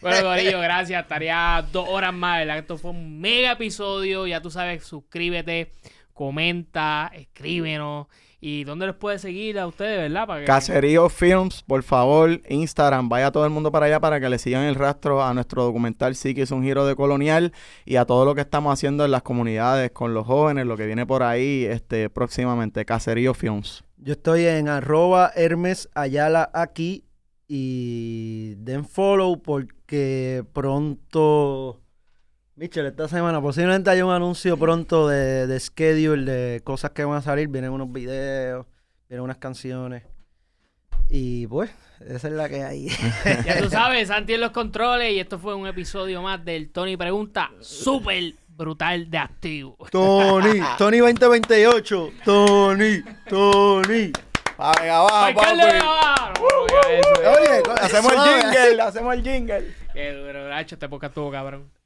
Bueno, Corillo, gracias. Estaría 2 horas más, ¿verdad? Esto fue un mega episodio. Ya tú sabes, suscríbete, comenta, escríbenos. ¿Y dónde les puede seguir a ustedes, verdad? Para que... Caserío Films, por favor, Instagram. Vaya todo el mundo para allá para que le sigan el rastro a nuestro documental Sí que es un giro de colonial y a todo lo que estamos haciendo en las comunidades con los jóvenes, lo que viene por ahí próximamente. Caserío Films. Yo estoy en @Hermes Ayala aquí y den follow porque pronto... Michel, esta semana posiblemente haya un anuncio pronto de schedule, de cosas que van a salir. Vienen unos videos, vienen unas canciones. Y pues, esa es la que hay. Ya tú sabes, Santi en los controles. Y esto fue un episodio más del Tony Pregunta súper brutal de activo. Tony 2028. Tony. Venga, abajo, Oye, hacemos el jingle. Qué duro, Nacho, este podcast estuvo cabrón.